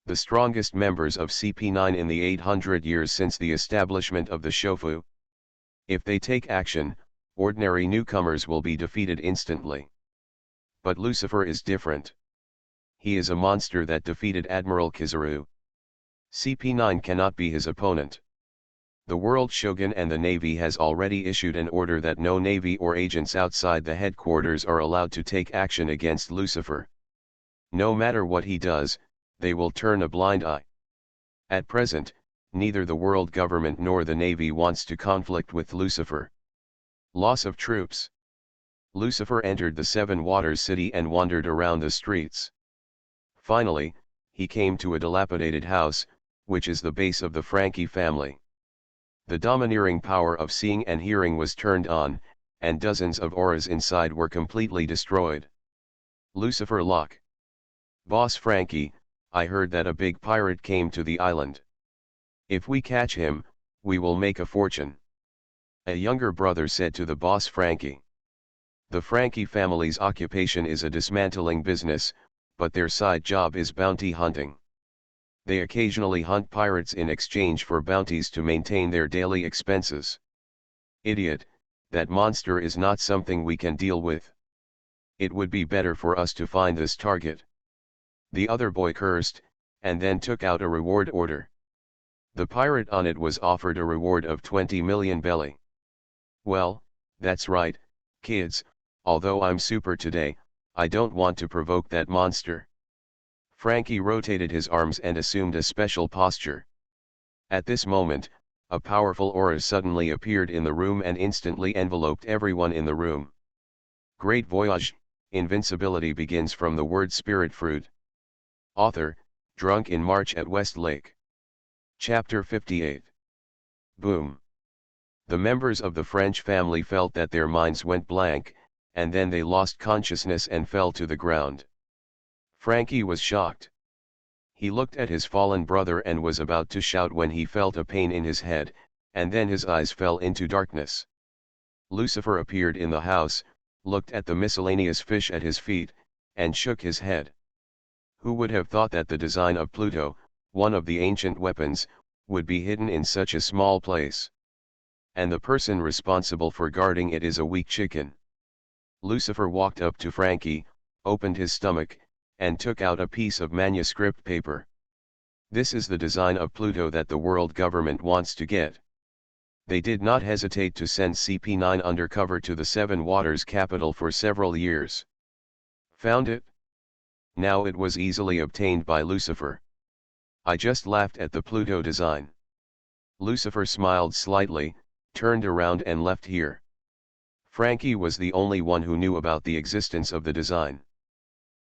The strongest members of CP9 in the 800 years since the establishment of the Shofu. If they take action, ordinary newcomers will be defeated instantly. But Lucifer is different. He is a monster that defeated Admiral Kizaru. CP9 cannot be his opponent. The World Shogun and the Navy has already issued an order that no Navy or agents outside the headquarters are allowed to take action against Lucifer. No matter what he does, they will turn a blind eye. At present, neither the world government nor the Navy wants to conflict with Lucifer. Loss of troops. Lucifer entered the Seven Waters city and wandered around the streets. Finally, he came to a dilapidated house, which is the base of the Frankie family. The domineering power of seeing and hearing was turned on, and dozens of auras inside were completely destroyed. Lucifer Locke. Boss Frankie, I heard that a big pirate came to the island. If we catch him, we will make a fortune. A younger brother said to the boss Frankie. The Frankie family's occupation is a dismantling business, but their side job is bounty hunting. They occasionally hunt pirates in exchange for bounties to maintain their daily expenses. Idiot, that monster is not something we can deal with. It would be better for us to find this target. The other boy cursed, and then took out a reward order. The pirate on it was offered a reward of 20 million belly. Well, that's right, kids, although I'm super today, I don't want to provoke that monster. Frankie rotated his arms and assumed a special posture. At this moment, a powerful aura suddenly appeared in the room and instantly enveloped everyone in the room. Great Voyage, Invincibility begins from the word spirit fruit. Author, Drunk in March at West Lake. Chapter 58. Boom. The members of the French family felt that their minds went blank, and then they lost consciousness and fell to the ground. Frankie was shocked. He looked at his fallen brother and was about to shout when he felt a pain in his head, and then his eyes fell into darkness. Lucifer appeared in the house, looked at the miscellaneous fish at his feet, and shook his head. Who would have thought that the design of Pluto, one of the ancient weapons, would be hidden in such a small place? And the person responsible for guarding it is a weak chicken. Lucifer walked up to Frankie, opened his stomach, and took out a piece of manuscript paper. This is the design of Pluto that the world government wants to get. They did not hesitate to send CP9 undercover to the Seven Waters capital for several years. Found it? Now it was easily obtained by Lucifer. I just laughed at the Pluto design. Lucifer smiled slightly, turned around and left here. Frankie was the only one who knew about the existence of the design.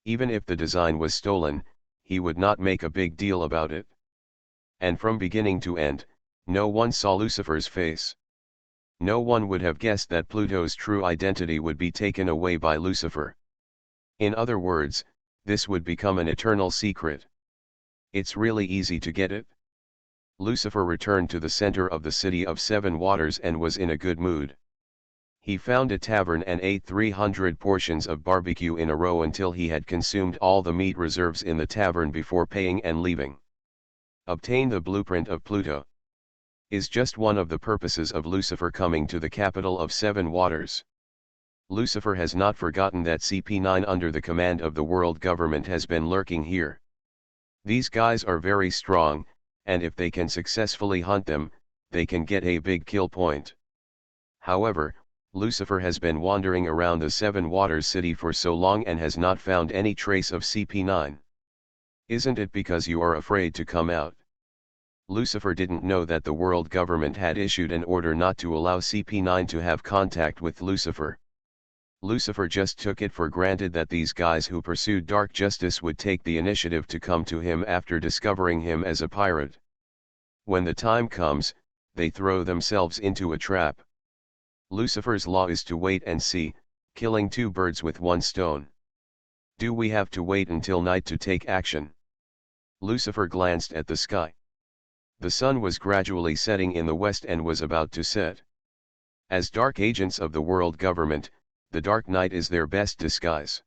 Even if the design was stolen, he would not make a big deal about it. And from beginning to end, no one saw Lucifer's face. No one would have guessed that Pluto's true identity would be taken away by Lucifer. In other words, this would become an eternal secret. It's really easy to get it. Lucifer returned to the center of the city of Seven Waters and was in a good mood. He found a tavern and ate 300 portions of barbecue in a row until he had consumed all the meat reserves in the tavern before paying and leaving. Obtain the blueprint of Pluto is just one of the purposes of Lucifer coming to the capital of Seven Waters. Lucifer has not forgotten that CP9 under the command of the world government has been lurking here. These guys are very strong, and if they can successfully hunt them, they can get a big kill point. However, Lucifer has been wandering around the Seven Waters city for so long and has not found any trace of CP9. Isn't it because you are afraid to come out? Lucifer didn't know that the world government had issued an order not to allow CP9 to have contact with Lucifer. Lucifer just took it for granted that these guys who pursued dark justice would take the initiative to come to him after discovering him as a pirate. When the time comes, they throw themselves into a trap. Lucifer's law is to wait and see, killing two birds with one stone. Do we have to wait until night to take action? Lucifer glanced at the sky. The sun was gradually setting in the west and was about to set. As dark agents of the world government, the dark night is their best disguise.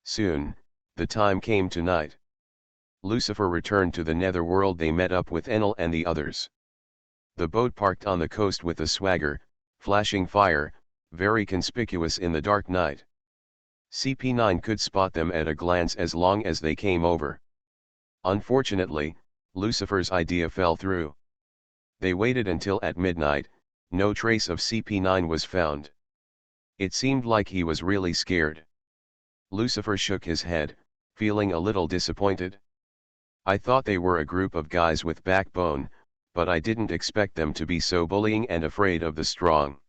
Soon, the time came to night. Lucifer returned to the netherworld. They met up with Enel and the others. The boat parked on the coast with a swagger, flashing fire, very conspicuous in the dark night. CP9 could spot them at a glance as long as they came over. Unfortunately, Lucifer's idea fell through. They waited until at midnight, no trace of CP9 was found. It seemed like he was really scared. Lucifer shook his head, feeling a little disappointed. I thought they were a group of guys with backbone, but I didn't expect them to be so bullying and afraid of the strong.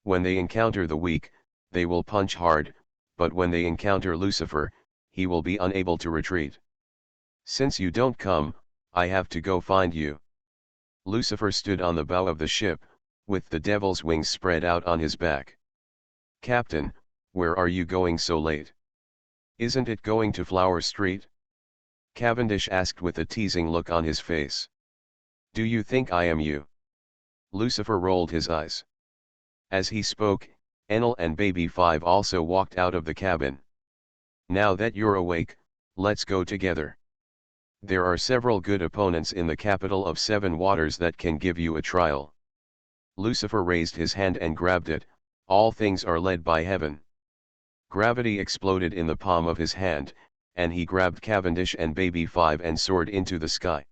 When they encounter the weak, they will punch hard, but when they encounter Lucifer, he will be unable to retreat. Since you don't come, I have to go find you. Lucifer stood on the bow of the ship, with the devil's wings spread out on his back. Captain, where are you going so late? Isn't it going to Flower Street? Cavendish asked with a teasing look on his face. Do you think I am you? Lucifer rolled his eyes. As he spoke, Enel and Baby 5 also walked out of the cabin. Now that you're awake, let's go together. There are several good opponents in the capital of Seven Waters that can give you a trial. Lucifer raised his hand and grabbed it. All things are led by heaven. Gravity exploded in the palm of his hand, and he grabbed Cavendish and Baby 5 and soared into the sky.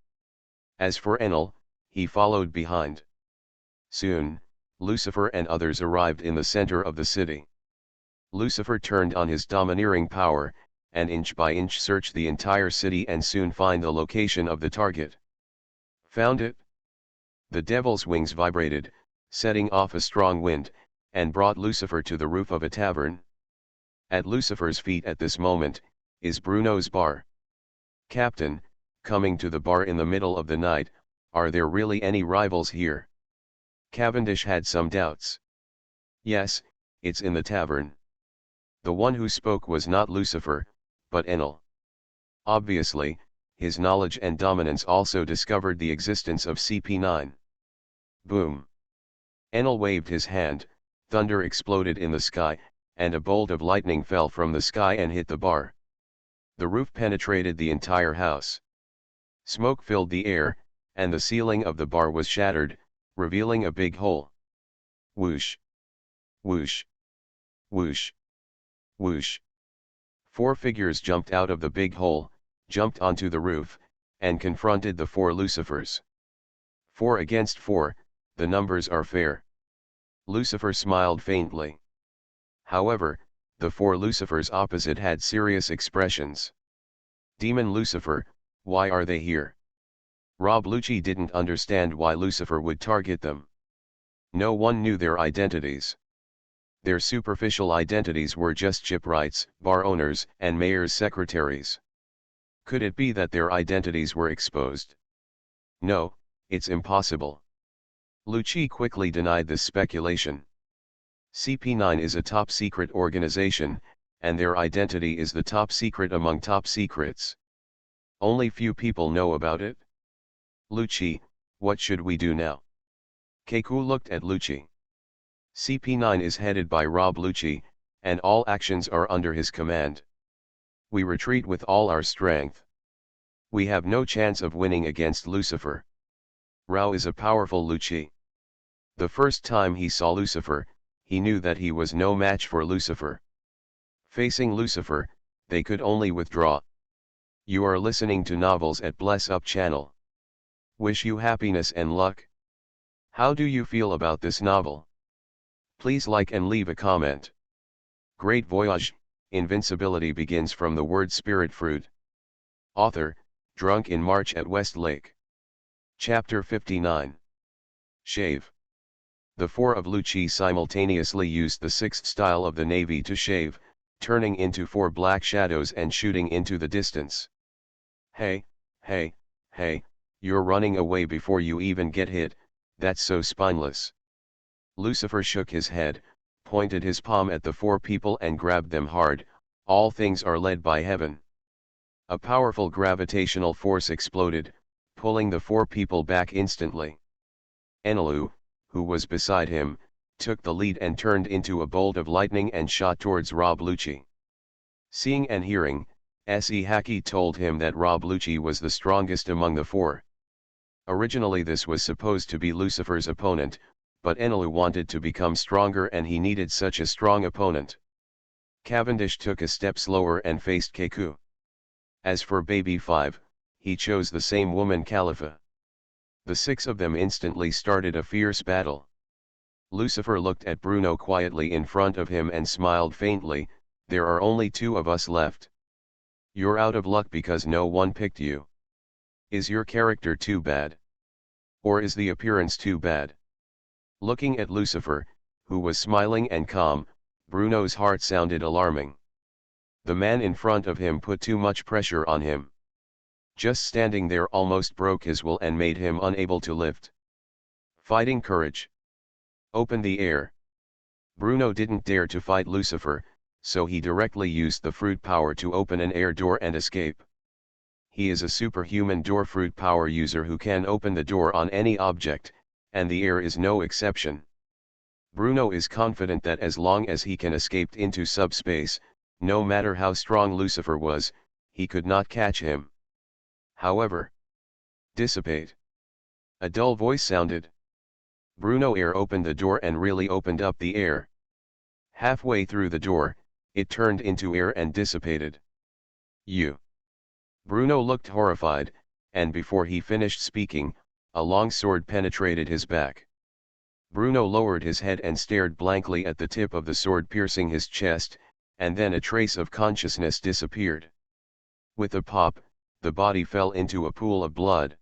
As for Enel, he followed behind. Soon, Lucifer and others arrived in the center of the city. Lucifer turned on his domineering power, and inch by inch searched the entire city and soon find the location of the target. Found it? The devil's wings vibrated, setting off a strong wind, and brought Lucifer to the roof of a tavern. At Lucifer's feet at this moment, is Bruno's bar. Captain, coming to the bar in the middle of the night, are there really any rivals here? Cavendish had some doubts. Yes, it's in the tavern. The one who spoke was not Lucifer, but Enel. Obviously, his knowledge and dominance also discovered the existence of CP9. Boom. Enel waved his hand, thunder exploded in the sky, and a bolt of lightning fell from the sky and hit the bar. The roof penetrated the entire house. Smoke filled the air, and the ceiling of the bar was shattered, revealing a big hole. Whoosh! Whoosh! Whoosh! Whoosh! 4 figures jumped out of the big hole, jumped onto the roof, and confronted the 4 Lucifers. 4 against 4, the numbers are fair. Lucifer smiled faintly. However, the 4 Lucifers opposite had serious expressions. Demon Lucifer, why are they here? Rob Lucci didn't understand why Lucifer would target them. No one knew their identities. Their superficial identities were just shipwrights, bar owners, and mayor's secretaries. Could it be that their identities were exposed? No, it's impossible. Lucci quickly denied this speculation. CP9 is a top-secret organization, and their identity is the top secret among top secrets. Only few people know about it. Lucci, what should we do now? Keiko looked at Lucci. CP9 is headed by Rob Lucci, and all actions are under his command. We retreat with all our strength. We have no chance of winning against Lucifer. Rao is a powerful Lucci. The first time he saw Lucifer, he knew that he was no match for Lucifer. Facing Lucifer, they could only withdraw. You are listening to Novels at Bless Up channel. Wish you happiness and luck. How do you feel about this novel? Please like and leave a comment. Great Voyage, Invincibility begins from the word spirit fruit. Author, Drunk in March at West Lake. Chapter 59. Shave. The four of Lucci simultaneously used the sixth style of the Navy to shave, turning into four black shadows and shooting into the distance. Hey, hey, hey, you're running away before you even get hit, that's so spineless. Lucifer shook his head, pointed his palm at the four people and grabbed them hard. All things are led by heaven. A powerful gravitational force exploded, pulling the four people back instantly. Enelu, who was beside him, took the lead and turned into a bolt of lightning and shot towards Rob Lucci. Seeing and hearing, S.E. Haki told him that Rob Lucci was the strongest among the four. Originally this was supposed to be Lucifer's opponent, but Enelu wanted to become stronger and he needed such a strong opponent. Cavendish took a step slower and faced Keku. As for Baby 5, he chose the same woman Khalifa. The six of them instantly started a fierce battle. Lucifer looked at Bruno quietly in front of him and smiled faintly. There are only two of us left. You're out of luck because no one picked you. Is your character too bad? Or is the appearance too bad? Looking at Lucifer, who was smiling and calm, Bruno's heart sounded alarming. The man in front of him put too much pressure on him. Just standing there almost broke his will and made him unable to lift. Fighting courage. Open the air. Bruno didn't dare to fight Lucifer, so he directly used the fruit power to open an air door and escape. He is a superhuman door fruit power user who can open the door on any object, and the air is no exception. Bruno is confident that as long as he can escape into subspace, no matter how strong Lucifer was, he could not catch him. However, dissipate. A dull voice sounded. Bruno Air opened the door and really opened up the air. Halfway through the door, it turned into air and dissipated. You. Bruno looked horrified, and before he finished speaking, a long sword penetrated his back. Bruno lowered his head and stared blankly at the tip of the sword piercing his chest, and then a trace of consciousness disappeared. With a pop, the body fell into a pool of blood.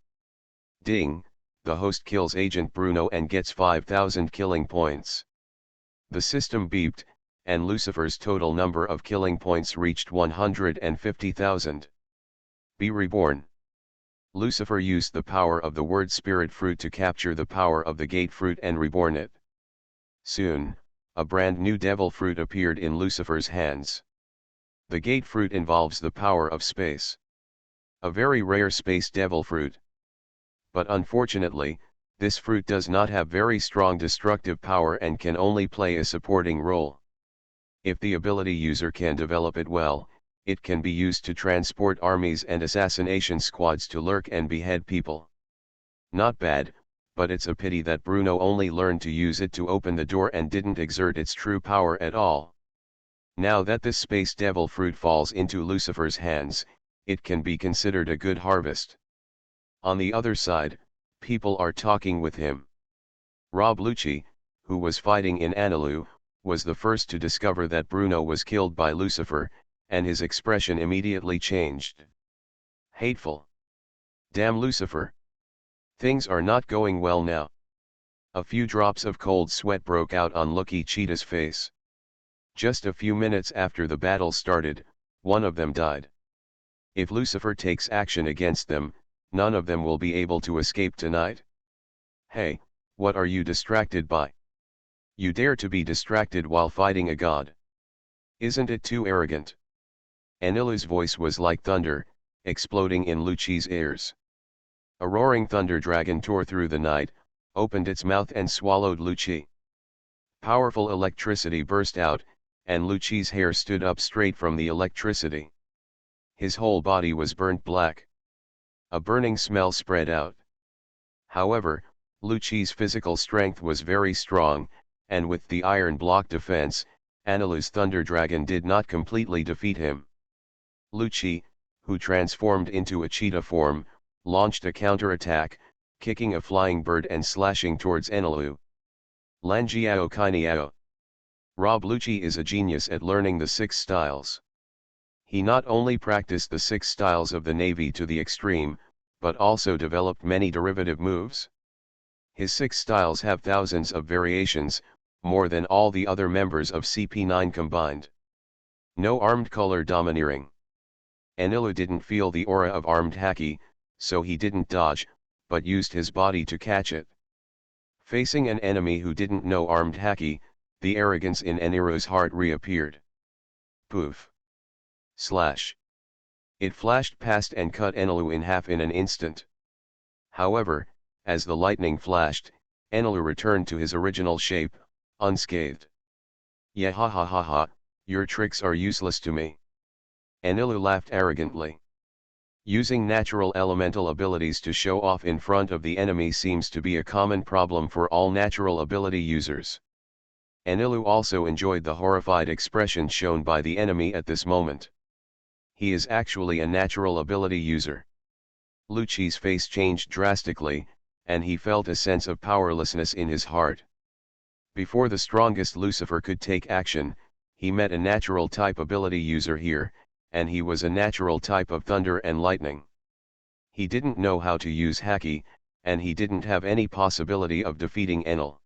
Ding, the host kills Agent Bruno and gets 5,000 killing points. The system beeped, and Lucifer's total number of killing points reached 150,000. Be reborn. Lucifer used the power of the word spirit fruit to capture the power of the gate fruit and reborn it. Soon, a brand new devil fruit appeared in Lucifer's hands. The gate fruit involves the power of space. A very rare space devil fruit. But unfortunately, this fruit does not have very strong destructive power and can only play a supporting role. If the ability user can develop it well, it can be used to transport armies and assassination squads to lurk and behead people. Not bad, but it's a pity that Bruno only learned to use it to open the door and didn't exert its true power at all. Now that this space devil fruit falls into Lucifer's hands, it can be considered a good harvest. On the other side, people are talking with him. Rob Lucci, who was fighting in Anelu, was the first to discover that Bruno was killed by Lucifer, and his expression immediately changed. Hateful. Damn Lucifer. Things are not going well now. A few drops of cold sweat broke out on Lucky Cheetah's face. Just a few minutes after the battle started, one of them died. If Lucifer takes action against them, none of them will be able to escape tonight. Hey, what are you distracted by? You dare to be distracted while fighting a god? Isn't it too arrogant? Enilu's voice was like thunder, exploding in Lucci's ears. A roaring thunder dragon tore through the night, opened its mouth and swallowed Lucci. Powerful electricity burst out, and Lucci's hair stood up straight from the electricity. His whole body was burnt black. A burning smell spread out. However, Lucci's physical strength was very strong, and with the iron block defense, Enilu's Thunder Dragon did not completely defeat him. Lucci, who transformed into a cheetah form, launched a counterattack, kicking a flying bird and slashing towards Enilu. Langiao Kiniao. Rob Lucci is a genius at learning the 6 styles. He not only practiced the 6 styles of the Navy to the extreme, but also developed many derivative moves. His 6 styles have thousands of variations, more than all the other members of CP9 combined. No armed color domineering. Enilu didn't feel the aura of armed haki, so he didn't dodge, but used his body to catch it. Facing an enemy who didn't know armed haki, the arrogance in Enilu's heart reappeared. Poof. Slash. It flashed past and cut Enilu in half in an instant. However, as the lightning flashed, Enilu returned to his original shape, unscathed. Yeah, ha ha ha ha, your tricks are useless to me. Enilu laughed arrogantly. Using natural elemental abilities to show off in front of the enemy seems to be a common problem for all natural ability users. Enilu also enjoyed the horrified expression shown by the enemy at this moment. He is actually a natural ability user. Lucci's face changed drastically, and he felt a sense of powerlessness in his heart. Before the strongest Lucifer could take action, he met a natural type ability user here, and he was a natural type of thunder and lightning. He didn't know how to use haki, and he didn't have any possibility of defeating Enel.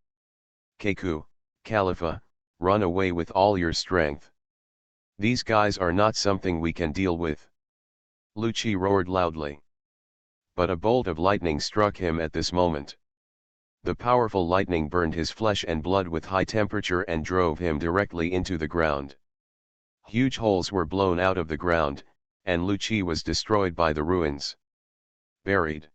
Keku, Khalifa, run away with all your strength. These guys are not something we can deal with. Lucci roared loudly. But a bolt of lightning struck him at this moment. The powerful lightning burned his flesh and blood with high temperature and drove him directly into the ground. Huge holes were blown out of the ground, and Lucci was destroyed by the ruins. Buried.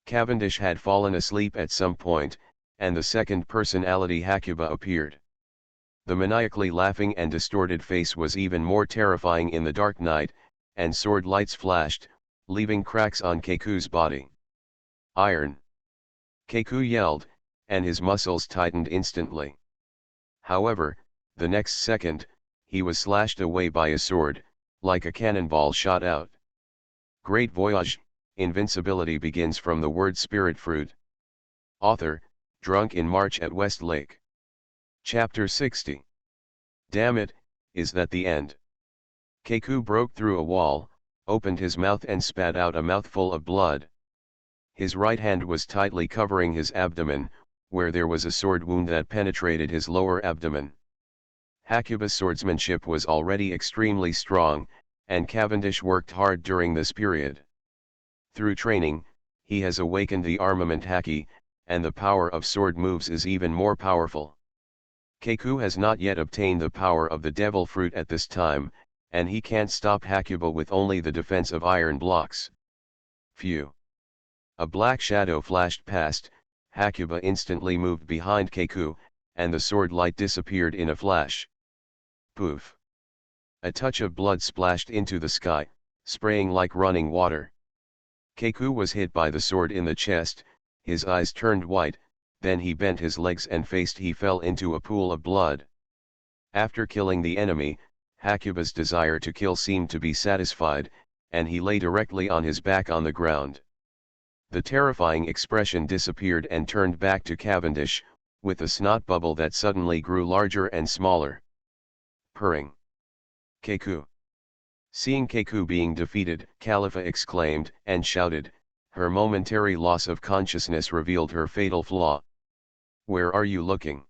Cavendish had fallen asleep at some point, and the second personality Hakuba appeared. The maniacally laughing and distorted face was even more terrifying in the dark night, and sword lights flashed, leaving cracks on Keku's body. Iron. Keku yelled, and his muscles tightened instantly. However, the next second, he was slashed away by a sword, like a cannonball shot out. Great Voyage, Invincibility begins from the word spirit fruit. Author, Drunk in March at West Lake. Chapter 60. Damn it, is that the end? Keku broke through a wall, opened his mouth and spat out a mouthful of blood. His right hand was tightly covering his abdomen, where there was a sword wound that penetrated his lower abdomen. Hakuba's swordsmanship was already extremely strong, and Cavendish worked hard during this period. Through training, he has awakened the armament haki, and the power of sword moves is even more powerful. Keku has not yet obtained the power of the devil fruit at this time, and he can't stop Hakuba with only the defense of iron blocks. Phew. A black shadow flashed past, Hakuba instantly moved behind Keku, and the sword light disappeared in a flash. Poof. A touch of blood splashed into the sky, spraying like running water. Keku was hit by the sword in the chest, his eyes turned white, then he bent his legs and he fell into a pool of blood. After killing the enemy, Hakuba's desire to kill seemed to be satisfied, and he lay directly on his back on the ground. The terrifying expression disappeared and turned back to Cavendish, with a snot bubble that suddenly grew larger and smaller. Purring. Keku. Seeing Keku being defeated, Khalifa exclaimed and shouted, Her momentary loss of consciousness revealed her fatal flaw. "Where are you looking?"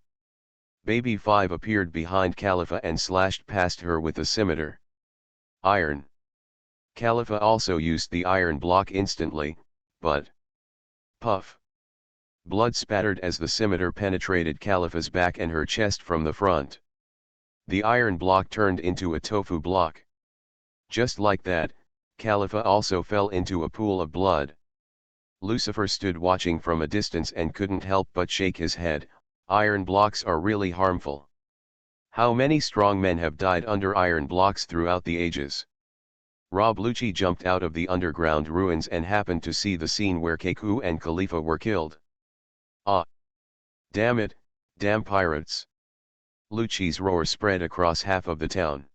Baby 5 appeared behind Khalifa and slashed past her with a scimitar. "Iron." Khalifa also used the iron block instantly, but... puff! Blood spattered as the scimitar penetrated Khalifa's back and her chest from the front. The iron block turned into a tofu block. Just like that, Khalifa also fell into a pool of blood. Lucifer stood watching from a distance and couldn't help but shake his head. Iron blocks are really harmful. How many strong men have died under iron blocks throughout the ages? Rob Lucci jumped out of the underground ruins and happened to see the scene where Keku and Khalifa were killed. "Ah! Damn it, damn pirates!" Lucci's roar spread across half of the town.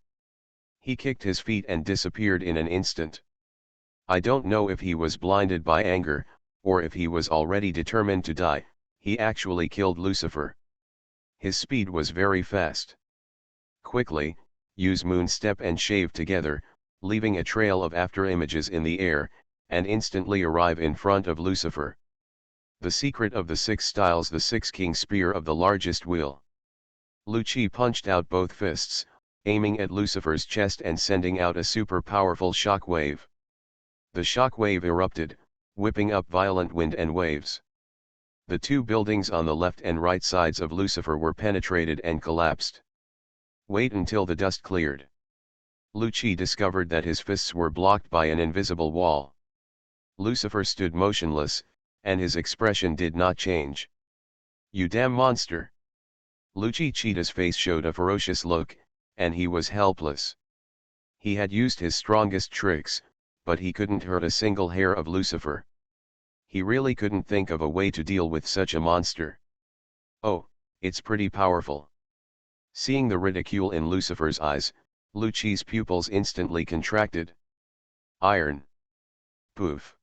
He kicked his feet and disappeared in an instant. I don't know if he was blinded by anger, or if he was already determined to die. He actually killed Lucifer. His speed was very fast. Quickly, use moon step and shave together, leaving a trail of after images in the air, and instantly arrive in front of Lucifer. The secret of the 6 styles, the 6 king spear of the largest wheel. Lucci punched out both fists, aiming at Lucifer's chest and sending out a super powerful shock wave. The shock wave erupted, whipping up violent wind and waves. The 2 buildings on the left and right sides of Lucifer were penetrated and collapsed. Wait until the dust cleared. Lucci discovered that his fists were blocked by an invisible wall. Lucifer stood motionless, and his expression did not change. "You damn monster!" Lucci Cheetah's face showed a ferocious look, and he was helpless. He had used his strongest tricks, but he couldn't hurt a single hair of Lucifer. He really couldn't think of a way to deal with such a monster. "Oh, it's pretty powerful." Seeing the ridicule in Lucifer's eyes, Lucci's pupils instantly contracted. "Iron." Poof!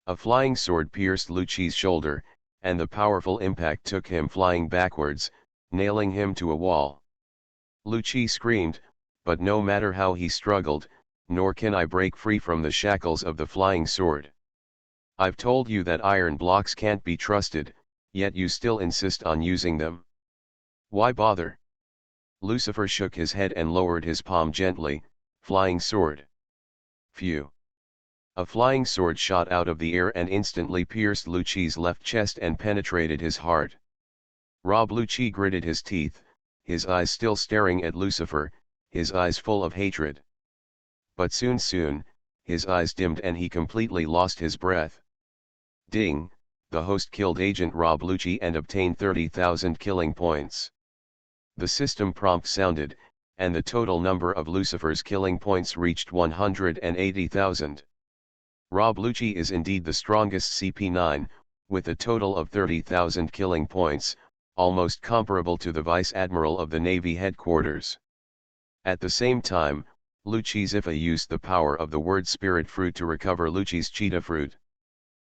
A flying sword pierced Lucci's shoulder, and the powerful impact took him flying backwards, nailing him to a wall. Lucci screamed, but no matter how he struggled, nor can I break free from the shackles of the flying sword. "I've told you that iron blocks can't be trusted, yet you still insist on using them. Why bother?" Lucifer shook his head and lowered his palm gently. "Flying sword." Phew! A flying sword shot out of the air and instantly pierced Lucci's left chest and penetrated his heart. Rob Lucci gritted his teeth, his eyes still staring at Lucifer, his eyes full of hatred. But soon, his eyes dimmed and he completely lost his breath. Ding! The host killed Agent Rob Lucci and obtained 30,000 killing points. The system prompt sounded, and the total number of Lucifer's killing points reached 180,000. Rob Lucci is indeed the strongest CP9, with a total of 30,000 killing points, almost comparable to the Vice Admiral of the Navy headquarters. At the same time, Lucci Ziffa used the power of the word spirit fruit to recover Lucci's cheetah fruit.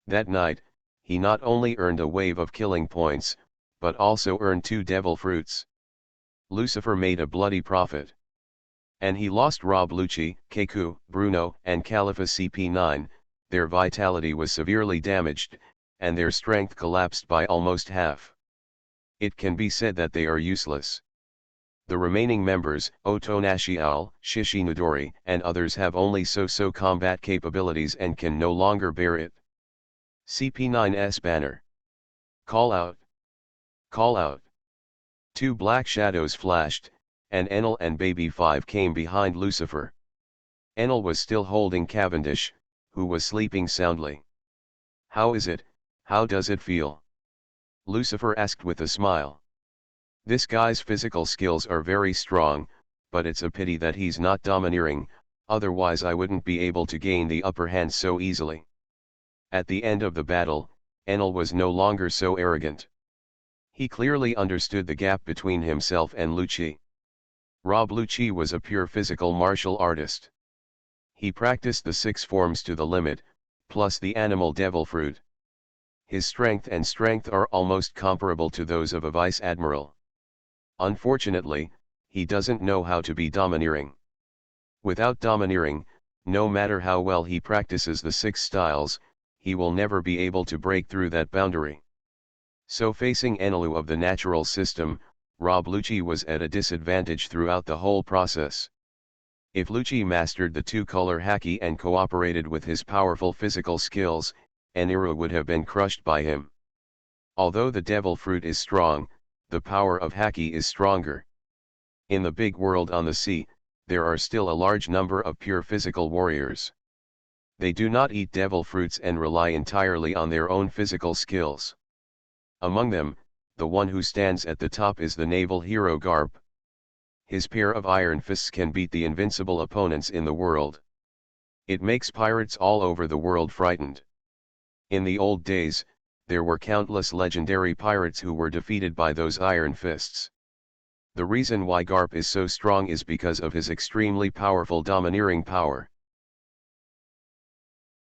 That night, he not only earned a wave of killing points, but also earned 2 devil fruits. Lucifer made a bloody profit. And he lost Rob Lucci, Keku, Bruno, and Khalifa CP9, their vitality was severely damaged, and their strength collapsed by almost half. It can be said that they are useless. The remaining members, Otonashial, Shishinodori, and others have only so-so combat capabilities and can no longer bear it. CP9's banner. Call out! Call out! 2 black shadows flashed, and Enel and Baby 5 came behind Lucifer. Enel was still holding Cavendish, who was sleeping soundly. "How is it, how does it feel?" Lucifer asked with a smile. "This guy's physical skills are very strong, but it's a pity that he's not domineering, otherwise I wouldn't be able to gain the upper hand so easily." At the end of the battle, Enel was no longer so arrogant. He clearly understood the gap between himself and Lucci. Rob Lucci was a pure physical martial artist. He practiced the 6 forms to the limit, plus the animal devil fruit. His strength are almost comparable to those of a vice admiral. Unfortunately, he doesn't know how to be domineering. Without domineering, no matter how well he practices the 6 styles, he will never be able to break through that boundary. So facing Enelu of the natural system, Rob Lucci was at a disadvantage throughout the whole process. If Lucci mastered the two-color haki and cooperated with his powerful physical skills, Enelu would have been crushed by him. Although the devil fruit is strong, the power of haki is stronger. In the big world on the sea, there are still a large number of pure physical warriors. They do not eat devil fruits and rely entirely on their own physical skills. Among them, the one who stands at the top is the naval hero Garp. His pair of iron fists can beat the invincible opponents in the world. It makes pirates all over the world frightened. In the old days, there were countless legendary pirates who were defeated by those iron fists. The reason why Garp is so strong is because of his extremely powerful domineering power.